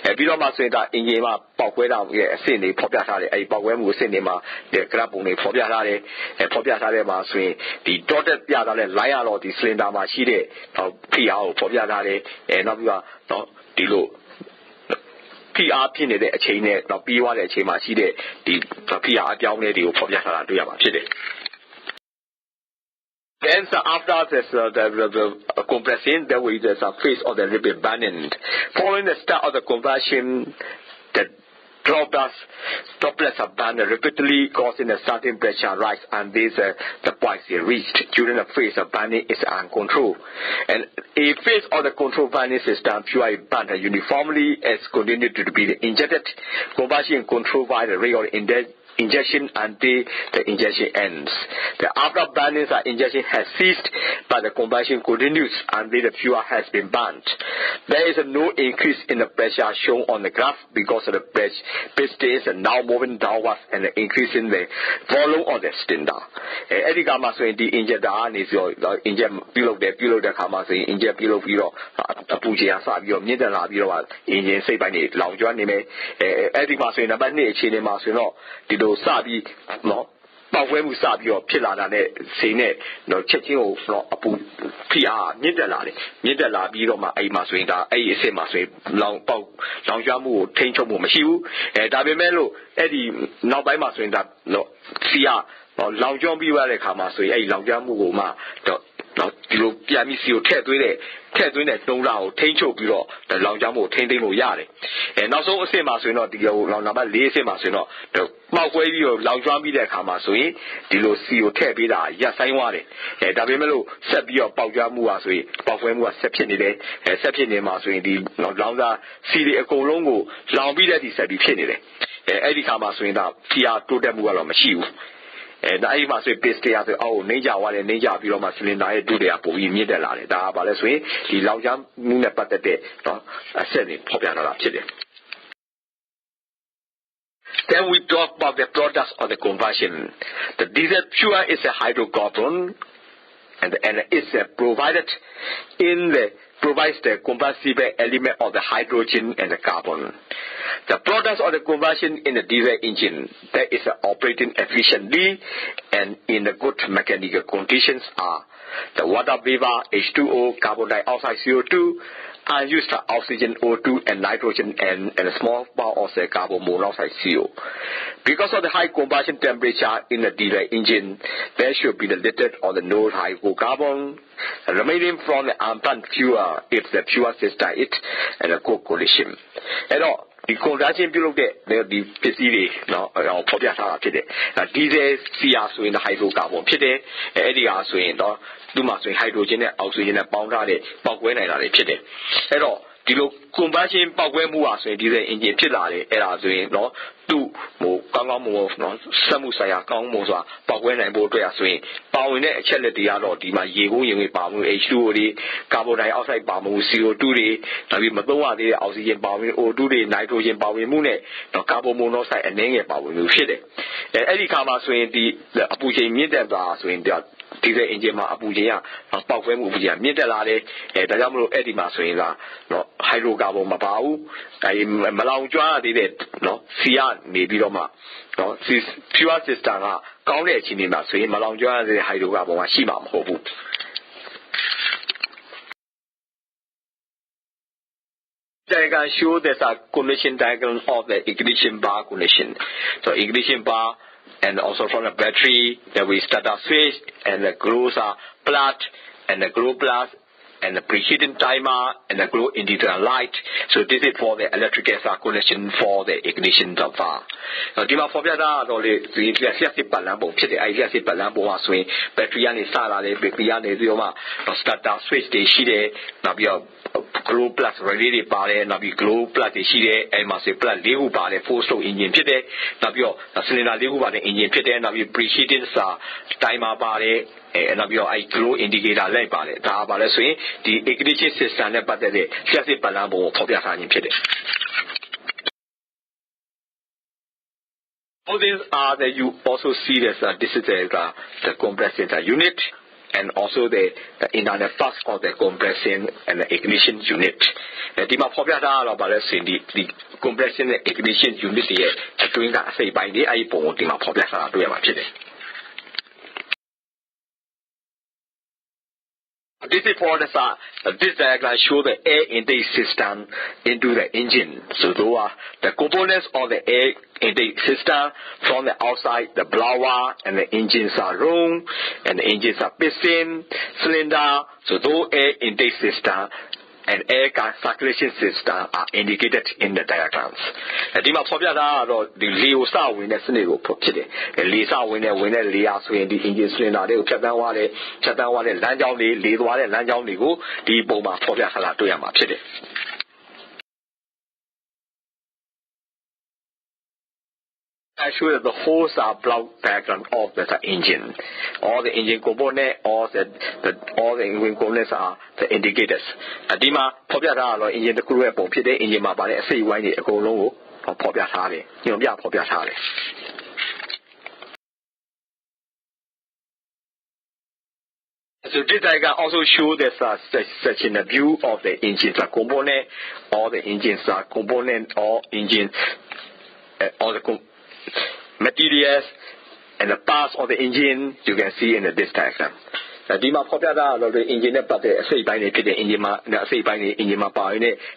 A bit of muscle that in Yama, Paweda, a cindy, Popiatari, a Pawem with cinema, the crabone for the hardy, and Popiatari swing, the dotted yada lion or the cylinder machine, or PR for the hardy, and not the low. PR 偏的的钱呢，到 B 话的钱嘛，是的，的 PR 标呢就跑不下来，对呀嘛，是的。Then after this, the compression, there will be the phase of the rapid burning. Following the start of the combustion, the droplets are burned rapidly, causing a certain pressure rise, and this the point is reached during the phase of burning is uncontrolled. And a phase of the control burning system purely burned uniformly as continued to be injected. Combustion controlled by the rate of injection until the injection ends. The after burning injection has ceased, but the combustion continues until the fuel has been burnt. There is no increase in the pressure shown on the graph because of the piston is now moving downwards and increasing the volume of the cylinder. Any gamma so the injector is your inject below the gamma so inject below a puja sabio neither labio engine say by the long journey. Any mass in a banner chain mass no sabi no. But when we saw your pillar and saying it, no checking no apu PR, neither la biroma, a maswinda, a semasway, long jamu, tenchomu, machiu, and Dabemelo, Eddie, now by maswinda, no, Sia, or long john be where they come, a long jamu, ma, no, you Yamisio, doing it, no round, tencho below, the long jamu, tendemo yare. And also, same as we know, the long number, same as we know, the Maway, long drum be there, come as we, the low seal, tabida, yes, I want it. And Dabemelo, Sabio, Paujamu as we, Pawemu, Sepinide, and Sepinema, the longer, see the echo longo, long be that is a bipinide. Eddie Kamaswinda, Tia, to them well on Machiu. And I must say, basically, as oh, Ninja, one and Ninja, below my cylinder, do the apple, we need a lot. But let's say, the long jump, but the day, I said it, popular. Then we talk about the products of the conversion. The diesel pure is a hydrocarbon, and it's provided provides the combustible element of the hydrogen and the carbon. The products of the conversion in the diesel engine that is operating efficiently and in the good mechanical conditions are the water vapor, H2O, carbon dioxide, CO2, unused oxygen, O2, and nitrogen, and a small part of the carbon monoxide, CO. Because of the high combustion temperature in the diesel engine, there should be the little or the no hydrocarbon remaining from the unburnt fuel if the fuel system it and a co-collision. And all the conversion below the PCD, no, for the other diesel, CO in the hydrocarbon, pity, and so in the Dumas hydrogen, oxygen, bound at it, but when I pity. And all the combustion power moves in diesel engine pillar, and doing no. Do more Gangamo, Samusaya, Gangmosa, but when I bought their swing, Bow in a charity, my Yego, Bamu, H2O, carbon dioxide, Bamu, CO2, Navi Madoa, the oxygen bombing, or do the nitrogen bombing moon, no carbon monoxide, and then a bombing shit. Eddie Kama swing the Apuja Midda swing the diesel engine Apuja, Pawem Uja, Midalade, the Edima swing, no hydrocarbon Mapau, I'm Malauja did it, no, Sia. Maybe Roma. No, this pure system, Gaunet in the Massey, Malonga, the Hydrocarbon, Shima, Hobu. Diagram show there's a connection diagram of the ignition bar connection. So ignition bar and also from the battery that we start our switch and the glows are blood and the glow plus and the preheating timer and the glow indicator light. So this is for the electrical connection for the ignition bar. Now, the for the balance of the idea is balance of swing battery and salary battery and the start our switch the sheet now glow plus relay bar now be glow plus the sheet and must plus level bar the four stroke engine pit now be cylinder level bar the engine pit now be preheating timer bar and now be glow indicator light bar the ignition system but the chassis balance of the all these are that you also see this is the compression unit and also the internal bus of the compression and the ignition unit. The compression and ignition unit is doing that say by the iPhone. This is for this diagram show the air intake system into the engine. So those are the components of the air intake system from the outside, the blower and the engines are room and the engines are piston, cylinder. So those air intake system and air circulation system are indicated in the diagrams. The Lisa winner scenario put it. Lisa winner Lia swing the engine cylinder, Chatawa, Lanjali, Lidwa, Lanjaligo, the Boma Pobia Halatoyama Chile. I show that the holes are block diagram of the engine. All the engine components, all the engine components are the indicators. Adima, Pobia, engine the crew, Pompide, engine Mabane, say why the Ecologo, or Pobia Hale, Pobia Hale. So this diagram also shows such a view of the engines component, all the engines component, all engine, all the materials and the parts of the engine you can see in this diagram. The Dima Popada, the engine, but the say by the engine, say by the engine,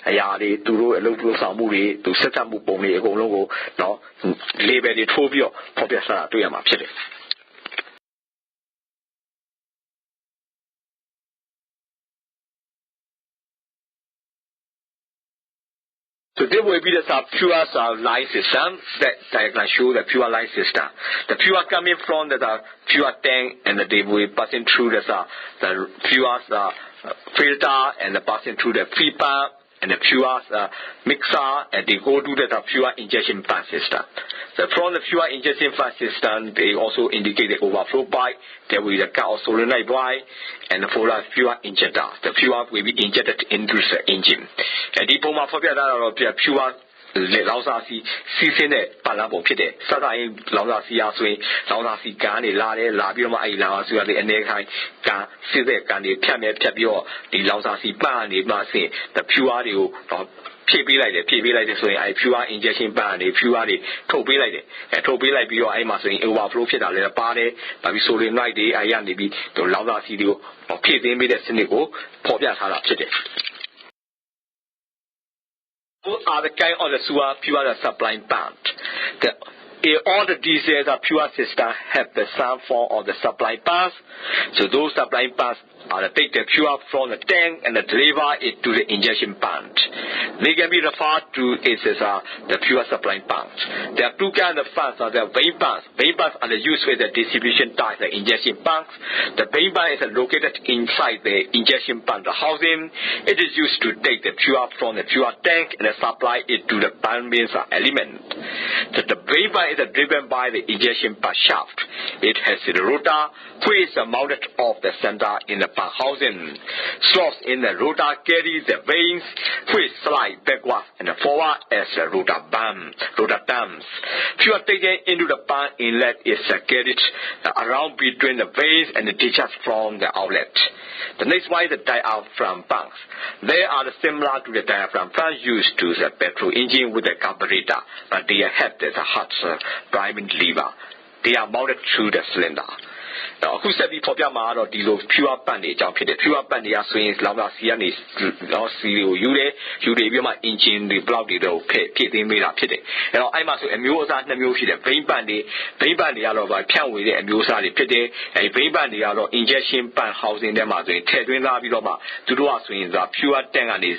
Ayari, to a local Samuri, to set up Bumi, logo, no, label the Trovio, Popesa, to Yama. So there will be the pure line system that diagram show the pure line system. The pure coming from the pure tank and they will be passing through the pure filter and passing through the free pump and the pure mixer and they go to the pure injection fan system. So from the pure injection fan system, they also indicate the overflow pipe. There will be the car solenoid pipe and for the pure injector. The pure will be injected into the engine. And the puma for the pure Lausasi, season Palabo Pite, Satai, Lausasi Asway, Lausasi Gani, Lade, Labioma, Lasu, the Enekai, Side Gani, Tamet Tabio, the Lausasi Ban, the Masi, the pure PB like this way, I pure injection ban, the pure Toby like it, and Toby like you, I must overflow it a little party, but we saw the night day, I am the beat to Lausasi, or Pay the Medicine, Pobia Hala Chite. What are the kind of the sewer pure supply plant? All the DCs are pure system have the same form of the supply pass. So those supply pass are the take the pure from the tank and the deliver it to the injection plant. They can be referred to as the pure supply plant. There are two kinds of fans. The vein pumps. Vein pumps are used with the distribution type, the injection pumps. The vein pump is located inside the injection pump, the housing. It is used to take the pure from the pure tank and supply it to the pump element. So the vein pump is driven by the injection pump shaft. It has the rotor, which is mounted off the center in the pump housing. Slots in the rotor carry the vanes, which slide backward and forward as the rotor dams. Fuel taken into the pump inlet is carried around between the vanes and the discharge from the outlet. The next one is the diaphragm pumps. They are similar to the diaphragm pumps used to the petrol engine with the carburetor, but they have the hot driving lever. They are mounted through the cylinder. အခုဆက်ပြီးဖော်ပြမှာတော့ဒီလို pure ပတ်နေအကြောင်းဖြစ်တယ် pure ပတ်နေရဆိုရင်လောင်စာစီကနေတော့စီကိုယူပြီးမှ engine တွေ block တွေတော့ဖြည့်သိမ်းပေးတာဖြစ်တယ်အဲ့တော့အဲ့မှာဆိုအမျိုးအစား2မျိုးရှိတယ် vein ပတ်တွေကတော့ဖြန့်ဝေတဲ့အမျိုးအစားတွေဖြစ်တယ်အဲ့ vein ပတ်တွေကတော့ injection ပတ် housing ထဲမှာဆိုရင်ထည့်သွင်းသားပြီးတော့မှသူတို့ကဆိုရင် pure tank ကနေ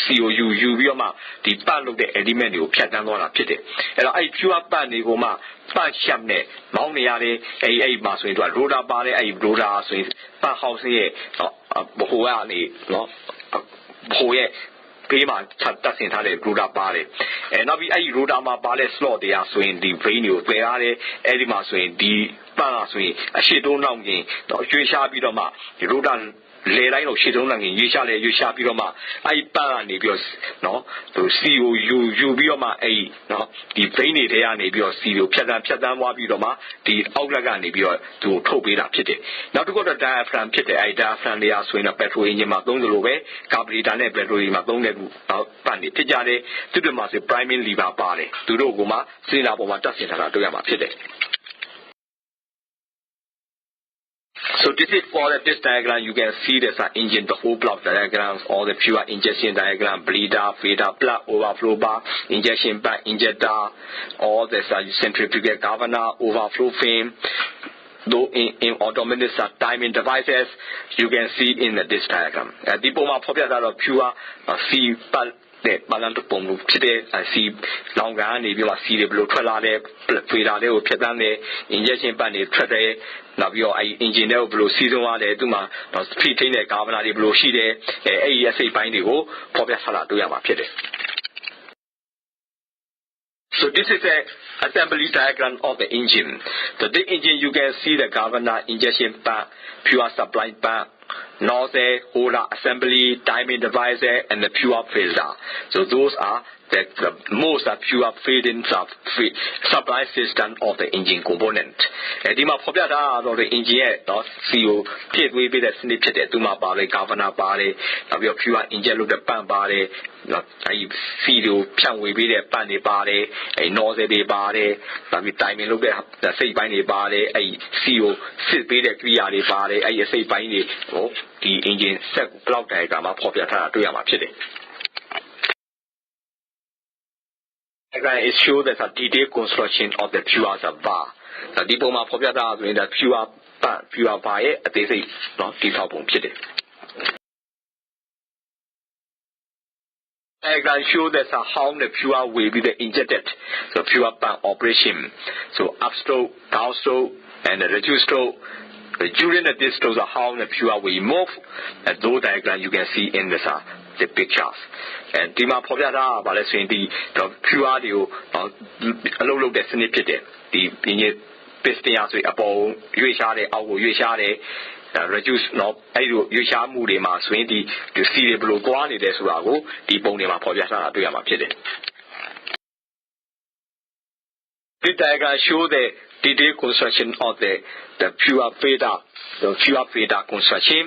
CO ယူပြီးတော့မှဒီပတ်လုပ်တဲ့ element တွေကိုဖြတ်တန်းသွားတာဖြစ်တယ်အဲ့တော့အဲ့ pure ပတ်တွေကိုမှပတ်ရှပ်နဲ့မောင်းနေရတယ်အဲ့မှာဆိုရင်သူက rotor ပါတယ်အဲ့ rotor ဆိုရင်ပတ် housing ရဲ့ဘိုးကနေနော်ဘိုးရဲ့ဘေးမှာတက်ဆင်ထားတဲ့ rotor ပါတယ်နောက်ပြီးအဲ့ဒီ rotor မှာပါတဲ့ slot တရားဆိုရင်ဒီ vein တွေကိုပယ်ရတယ်အဲ့ဒီမှာဆိုရင်ဒီပတ်ကဆိုရင်အရှိတုံးနောက်ရင်ရွှေ့ရှားပြီးတော့မှဒီ rotor လေတိုင်းတော့ရှေ့တုံးလည်းရွေးရှားပြီးတော့မှအဲ့ဒီပတ်ကနေပြီးတော့နော်သူစီကိုယူပြီးတော့မှအဲ့ဒီနော်ဒီ vein တွေထဲကနေပြီးတော့စီကိုဖြတ်တန်းသွားပြီးတော့မှဒီအောက်လက်ကနေပြီးတော့သူထုတ်ပေးတာဖြစ်တယ်နောက်တစ်ခုတော့ diaphragm ဖြစ်တယ်အဲ့ diaphragm တွေအားဆိုရင်တော့ petrol engine မှာသုံးသလိုပဲ carburetor နဲ့ petrol တွေမှာသုံးတဲ့ပတ်နေဖြစ်ကြတယ်သူတို့မှာဆို priming lever ပါတယ်သူတို့ကမှစိလာပေါ်မှာတက်ဆင်ထားတာတွေ့ရမှာဖြစ်တယ်So this is for this diagram. You can see there's an engine, the whole block diagrams, all the pure injection diagram, bleeder, feeder, plug, overflow bar, injection bar, injector, all this centrifugal governor, overflow fin. Though in automated timing devices, you can see in this diagram. The poma popular of pure Cတဲ့ဘာလန်တပုံလို့ဖြစ်တဲ့စီလောင်ကန်နေပြီးမှစီတွေဘလို့ထွက်လာတဲ့ဖေးတာလေးကိုဖြတ်တန်းတဲ့ injection ပတ်နေထွက်တယ်နောက်ပြီးတော့အဲ့ engine တွေကိုဘလို့စီးဆုံးရတယ်သူ့မှာspeed ထိန်းတဲ့ governor တွေဘလို့ရှိတယ်အဲ့ဒီအစိတ်ပိုင်းတွေကိုဖော်ပြထားတာတွေ့ရမှာဖြစ်တယ် So this is a assembly diagram of the engine. The engine you can see the governor, injection pump, pure supply pump, nozzle, holder, assembly, timing devices, and the pure filter. So those are the most pure feeding supply system of the engine component. ဒီမှာဖော်ပြထားတော့ the engine ရဲ့တော့ CO ဖြည့်သွင်းပေးတဲ့စနစ်ဖြစ်တယ်သူမှာပါလေ governor ပါတယ်နောက်ပြီး pure inject လုပ်တဲ့ pump ပါတယ်အဲဒီ CO ဖြန့်ဝေပေးတဲ့ pump တွေပါတယ်အဲဒီ nozzle တွေပါတယ်နောက်ပြီး timing လုပ်တဲ့စိတ်ပိုင်းတွေပါတယ်အဲဒီ CO စစ်ပေးတဲ့ ကိရိယာတွေပါတယ်အဲဒီအစိတ်ပိုင်းတွေကိုဒီ engine set block diagram မှာဖော်ပြထားတာတွေ့ရမှာဖြစ်တယ် Again, it shows there's a detailed construction of the pure bar. The depot ma phobia da so in the pure bar ရဲ့အသေးစိတ်เนาะတည်ဆောက်ပုံဖြစ်တယ် Again, show there's a how the pure will be the injected. So pure bar operation. So upstroke, downstroke, and the reduced stroke. During the distance of how the pure will move. And those diagrams you can see in the pictures. And ဒီမှာဖော်ပြထားတာဗာလဲဆိုရင်ဒီ pure တွေကိုအလုပ်လုပ်တဲ့စနစ်ဖြစ်တယ်ဒီ piston ရဆိုရင်အပေါ်ရွေ့ရှားတယ်အောက်ကိုရွေ့ရှားတယ် reduce နော်အဲ့လိုရွေ့ရှားမှုတွေမှာဆိုရင်ဒီ C တွေဘယ်လိုကွာနေတယ်ဆိုတာကိုဒီပုံတွေမှာဖော်ပြထားတာတွေ့ရမှာဖြစ်တယ် This diagram show the detailed construction of the pure feeder, the pure feeder construction,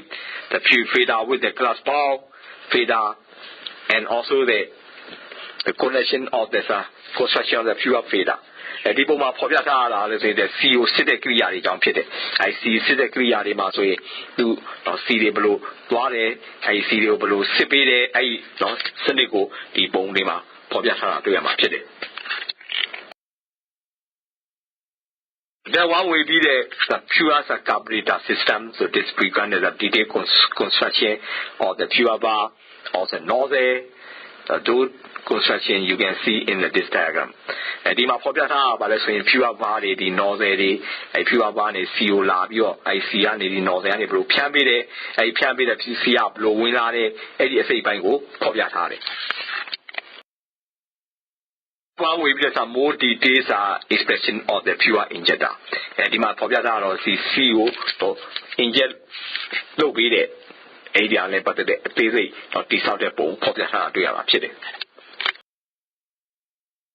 the pure feeder with the glass ball feeder, and also the connection of the construction of the pure feeder. ဒီပုံမှာဖော်ပြထားတာလည်းဆိုရင် CO စစ်တဲ့ကိရိယာတွေကြောင့်ဖြစ်တယ်။အဲဒီ C စစ်တဲ့ကိရိယာတွေမှာဆိုရင်သူ C တွေဘယ်လိုသွားတယ်အဲဒီ C တွေကိုဘယ်လိုစစ်ပေးတယ်အဲဒီစနစ်ကိုဒီပုံတွေမှာဖော်ပြထားတာတွေ့ရမှာဖြစ်တယ် Then one will be the pure carburetor system. So this began as a detailed construction of the pure bar, also nozzle. Those construction you can see in this diagram. ဒီမှာဖော်ပြထားတာပါလဲဆိုရင် pure bar တွေဒီ nozzle တွေအဲ pure bar နဲ့ CO လာပြီးတော့အဲ C ကနေဒီ nozzle ကနေဘယ်လိုဖြန်းပေးတယ်အဲဒီဖြန်းပေးတဲ့ C ကဘယ်လိုဝင်လာတယ်အဲဒီအစိတ်ပိုင်းကိုဖော်ပြထားတယ် One will be some more details expression of the pure injector. ဒီမှာဖော်ပြထားတော့ CO တော့ inject လုပ်ပြီးတဲ့ area နဲ့ပတ်သက်တဲ့အသေးစိတ်တော့တိဆောက်တဲ့ပုံဖော်ပြထားတာတွေ့ရမှာဖြစ်တယ်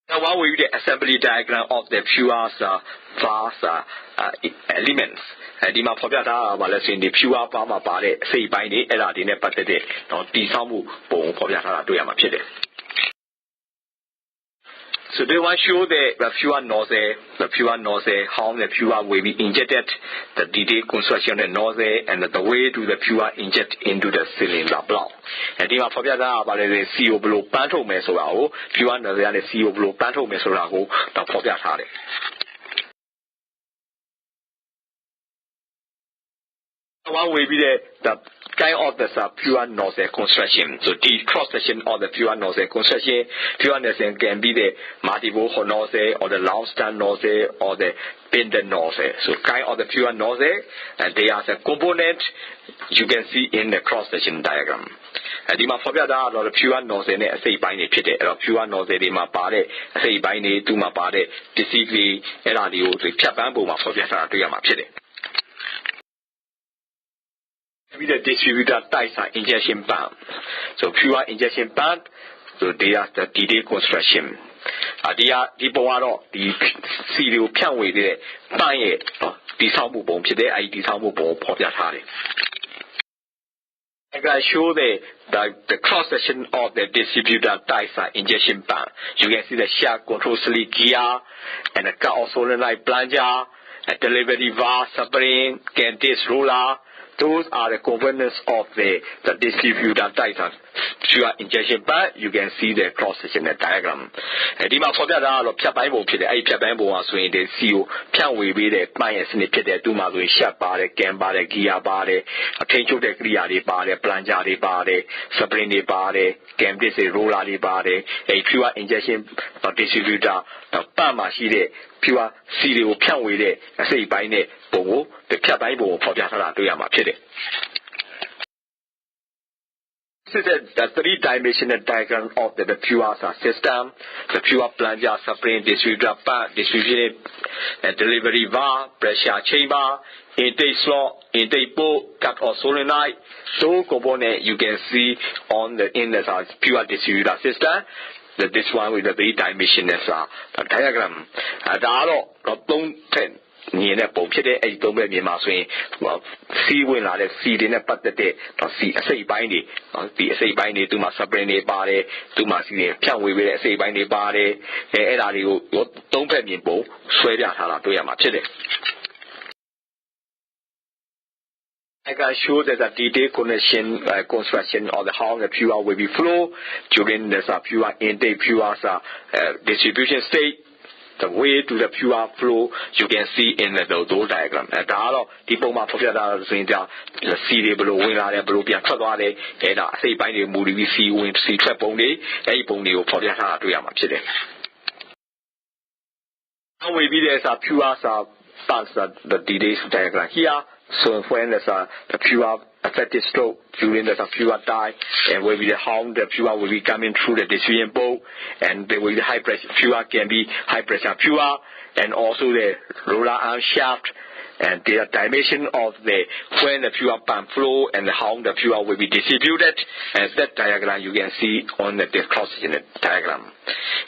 Now one will be the assembly diagram of the pure vast elements. ဒီမှာဖော်ပြထားတာပါလဲဆိုရင်ဒီ pure bar မှာပါတဲ့အစိတ်ပိုင်းတွေအဲ့ဒါတွေနဲ့ပတ်သက်တဲ့တော့တိဆောက်မှုပုံဖော်ပြထားတာတွေ့ရမှာဖြစ်တယ် So they want to show the fuel nozzle, how the fuel will be injected, the detailed construction of the nozzle, and the way to the fuel inject into the cylinder block. And they want to about the CO below panto mesorago, fuel nozzle and the CO below panto mesorago, the Pobia Hare. One will be the kind of the pure nozzle construction. So the cross section of the pure nozzle construction, pure nozzle can be the multiple nozzle or the long stand nozzle or the bended nozzle. So kind of the pure nozzle, and they are the component you can see in the cross section diagram. And the Mafia or the pure nozzle, say by the pit, or pure nozzle, the Mapare, say by the Tumapare, distinctly, Eladio, the Chapambo Mafia to Yamapide. The distributor types are injection pump. So pure injection pump, so they are the detailed construction. They are the Boaro, the serial pian with the Baye, the Sambu bomb today, I the Sambu bomb Popiatari. I can show the cross section of the distributor types are injection pump. You can see the shaft control sleeve gear and the cut of solenoid plunger, a delivery valve, spring, cantis roller. Those are the components of the distributor type of pure injection pump. You can see the cross section diagram. And the Mafia of Piabambo, the Piabambo was when they see you can we be the bias in the pit, do my way, sharp body, can body, gear body, a change of the clear body, plunger body, spring body, can this a roller body, a pure injection distributor, the pump machine. Pure serial pian with it, say by net, Bobo, the Piabambo for Piatara to Yamapide. This is the three-dimensional diagram of the pure system, the pure plunger, spring, distributor, distribution, and delivery valve, pressure chamber, intake slot, intake bolt, cut or solenoid. Those components you can see on the inside pure distributor system. This one with the three-dimensional diagram. Don't in a boat, a domain in Maswing, see when I see in a part that they say by me, say by me to my subbrain body, to my can we say by me body, and I don't pay me both, swear out to Yamachide. I can show that the detailed construction of the how the pure will be flow during the pure intake pure distribution state. The way to the pure flow you can see in the door diagram. And the people might forget that the sea below wing below be a trouble, and I say by the movie we see wind see trap only, a pony or for the heart to Yamachide. How will be there's a pure parts the details diagram here. So when there's the pure affected stroke during the pure die, and will be the how the pure will be coming through the distribution bowl, and there will be high pressure pure can be high pressure pure, and also the roller arm shaft, and the dimension of the when the pure pump flow and how the pure will be distributed, and that diagram you can see on the cross in the diagram.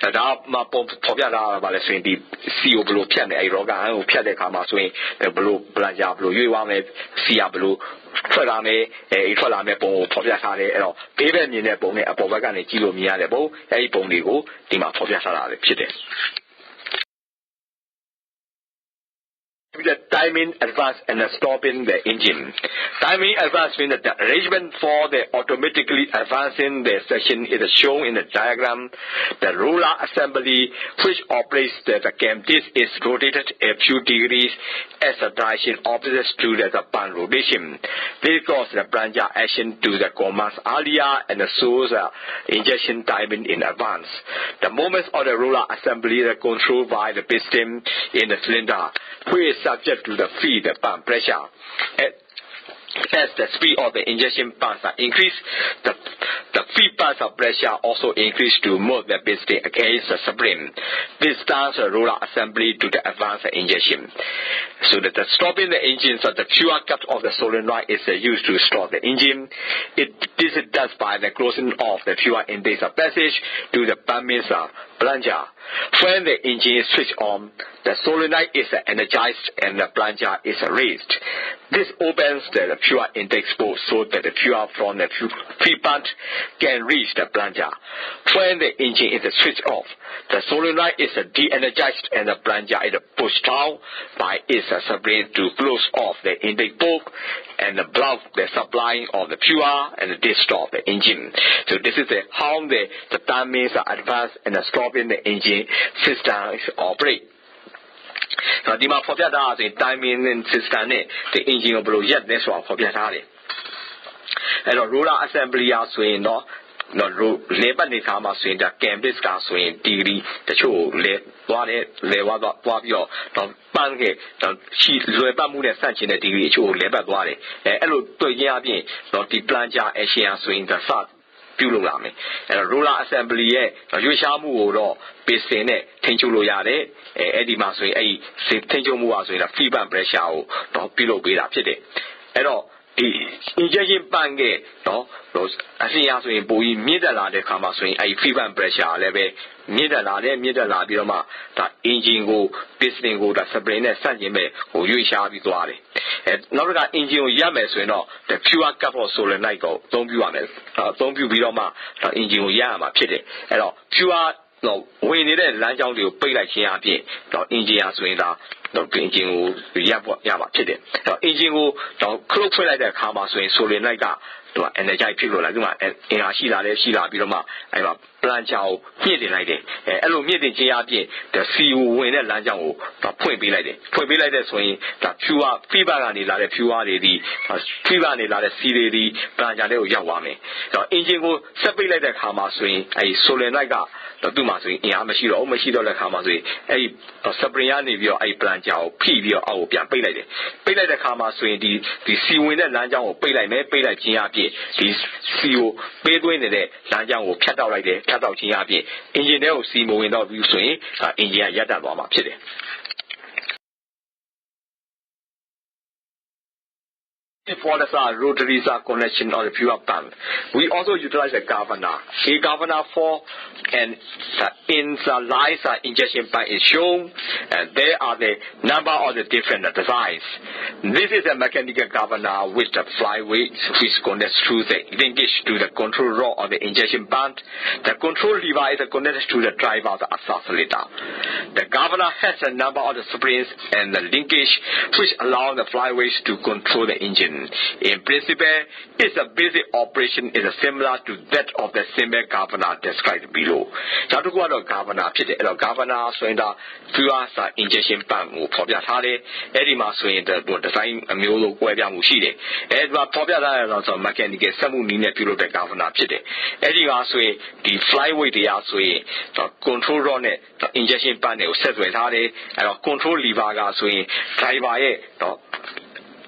And my Pobia about the swing the CO blue pian, a roga, and piade kama swing, the blue blanja blue, you want it, Cia blue, Trolame, a Trolame bone, Pobia Sade, baby in a bone, a Bovagan, Gilo Mia, a bow, a bonigo, Dima Pobia Sade, Pide. The timing advance and stopping the engine. Timing advance means that the arrangement for the automatically advancing the section is shown in the diagram. The roller assembly which operates the cam disc is rotated a few degrees as the direction opposite to the pump rotation. This causes the plunger action to the commands earlier and shows injection timing in advance. The movements of the roller assembly are controlled by the piston in the cylinder, which is subject to the feed pump pressure. As the speed of the injection pumps are increased, the feed pumps pressure also increase to move the piston against the spring. This starts the roller assembly to the advanced injection. So that the stopping the engine, so the pure cut of the solenoid is used to stop the engine. This is done by the closing of the pure intake passage to the pumping plunger. When the engine is switched on, the solenoid is energized and the plunger is raised. This opens the fuel intake port so that the fuel from the feed pump can reach the plunger. When the engine is switched off, the solenoid is de-energized and the plunger is pushed down by its spring to close off the intake port and block the supply of the fuel and stop the engine. So this is how the timings are advanced and stopping the engine system is operate. Now, the timing and system, the engine will yet this one for and a roller assembly are swing no labor Nikama swing the campus car swing degree the show lewa wabio bange she labor moon and such in a degree show labor ware hello to yabi not the planja Asian swing the sat Pululame and a roller assembly Yushamu or Piscine Tenchulo Yade Eddie Masway a Tenjomu in a fever pressure or below be up today. And all the injection bange, no, those as he has in Boy Midala de Kamaswing, a fever pressure level, Midala Bioma, that engine go, piston go, that Sabrina Sanjime, or you shall be glad. And not that engine Yames, we know, the pure couple solenoid go, don't be honest, don't be Bioma, the engine Yama pity, and all pure. No, when it is land down to pay like Chiapi, the engine swing down, the engine Yama Chidi. The engine will close like the Kama swing, so they like that to energize people like that, and in a Shila Biroma, I have branch out, meeting like that. Hello, meeting Chiapi, the CU when the land down, the point be like that. Point be like that swing, the pure fever and the pure lady, fever and the CD, branch and the Yawame. The engine will separate like the Kama swing, a solenoid. The Dumaswing, Yamashiro, Omashido, the Kamasway, a Sabriani view, a plancha, Pivio, our Piapelade. Pele the Kamasway, the sea wind and Lanjang or Pele, Pele Chiapi, this seal, Bedwin, the Lanjang or cat out like the cat out Chiapi, engineer, see moving out you swing, India Yada Bama Chile. For the rotary connection or the pure pump. We also utilize a governor. A governor for and in the lies injection pump is shown, and there are the number of the different designs. This is a mechanical governor with the flyweight which connects through the linkage to the control rod of the injection pump. The control lever is connected to the driver of the accelerator. The governor has a number of the springs and the linkage which allow the flyweights to control the engine. In principle, its a basic operation is similar to that of the similar governor described below. Jatuguado governor, governor, so in the pure injection pump, Pobiatale, Edima, so in the design a mule where Yamushide, Edward Pobiata, mechanical, some mean a pure governor, Edima, so the flyweight, the control on it, the injection panel, set with Hade, and a control lever, so driver,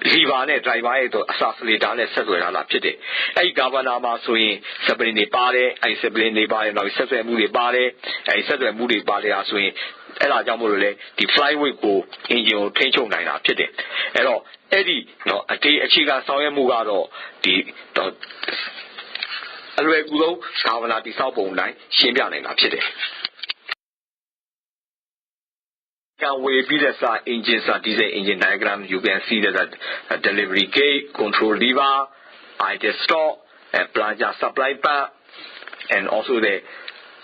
Lever driver to assassinate and settle on a pity. A governor swing, Sabrina Bale, I Sabrina Bale, now set a movie body, I set a movie body as swing, Ella Jamule, the flyway go, engine tension line up pity. Hello, Eddie, no, a day a chica saw a mugado, the Alregulo, governor the Southbone line, Shimbian in a pity. We build engines diesel engine diagram. You can see that a delivery gate, control lever, idle stop, and plunger supply pump, and also the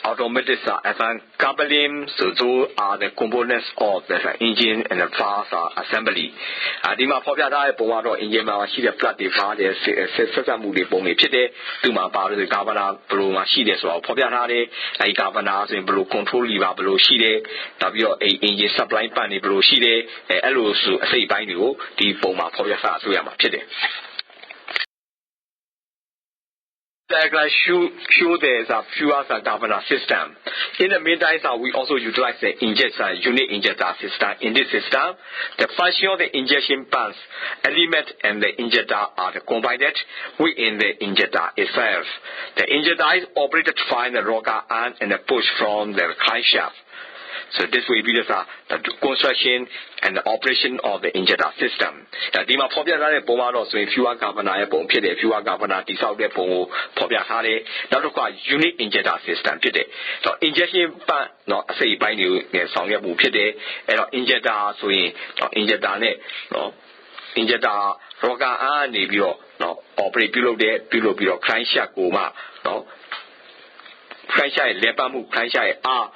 automated advanced coupling. So those are the components of the engine and the fast assembly. Dima Popiata Pomado engine machine flat the fast system movie bomb pite to my part of the governor blue machine or Popiata, a governor in blue control lever below sheet, WA engine supply pan below sheet, LOS say by you, the Poma Popiata Suyama pite. Show there's a fuel governor system. In the meantime, we also utilize the unit injector system. In this system, the function of the injection pumps, element and the injector are combined within the injector itself. The injector is operated to find the rocker arm and the push from the crankshaft. So this will be the construction and the operation of the injector system. Dima Popiata Pomado, so if you are governor, if you are governor, this out there for Popiata, that requires unit injector system today. So injection, no, say by you, Songa Pide, and injector, so injector, no. injector rocker အနေပြီးတော့ operate ပြုလုပ်ပြီးတော့ client shot ကိုမှနော် client shot ရဲ့လဲပတ်မှု client shot ရဲ့အား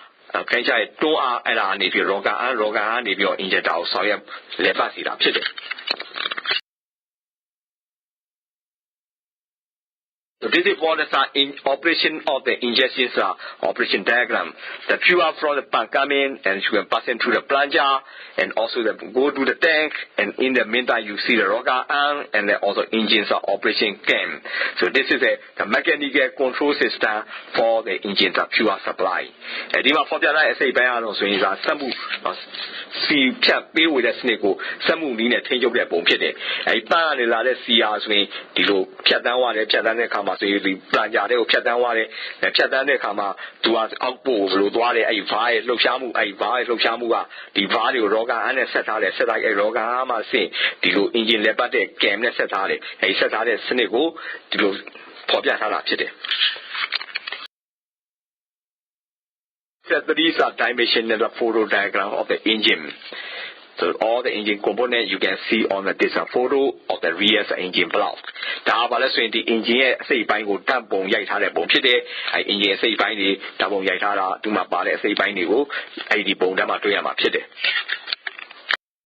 client shot ရဲ့တွန်းအားအဲ့ဒါအနေပြီး rocker အနေပြီးတော့ injector ကိုဆောင်ရွက်လဲပတ်စီတာဖြစ်တယ် So this is what is in operation of the injections operation diagram. The fuel from the pump come in and you can pass it through the plunger and also go to the tank, and in the meantime you see the rocker arm and then also engines are operation cam. So this is the mechanical control system for the engines fuel supply. And this for the last say by also is some see pump be with the snake go some mean a change of the bomb pit. A pan is like see as we do shut down water, shut down the camera. ဆိုရင်ဒီ plunger တွေကိုဖြတ်တန်းသွားတယ်ဖြတ်တန်းတဲ့အခါမှာသူကအောက်ပို့ဘယ်လိုသွားတယ်အဲ့ var ရဲ့လှုပ်ရှားမှုအဲ့ var ရဲ့လှုပ်ရှားမှုကဒီ var တွေကို rocker အားနဲ့ဆက်ထားတယ်ဆက်လိုက်အဲ့ rocker အားမှာဆင့်ဒီလို engine လဲပတ်တဲ့ cam နဲ့ဆက်ထားတယ်အဲ့ဆက်ထားတဲ့စနစ်ကိုဒီလိုဖော်ပြထားတာဖြစ်တယ် These are dimension in the photo diagram of the engine. So all the engine components you can see on this photo of the rear engine block. ဒါပါလဲဆိုရင်ဒီ engine ရဲ့အစိတ်ပိုင်းကိုတပ်ပုံရိုက်ထားတဲ့ပုံဖြစ်တယ်။အဲ engine အစိတ်ပိုင်းတွေတပ်ပုံရိုက်ထားတာဒီမှာပါတဲ့အစိတ်ပိုင်းတွေကိုအဲဒီပုံထဲမှာတွေ့ရမှာဖြစ်တယ်။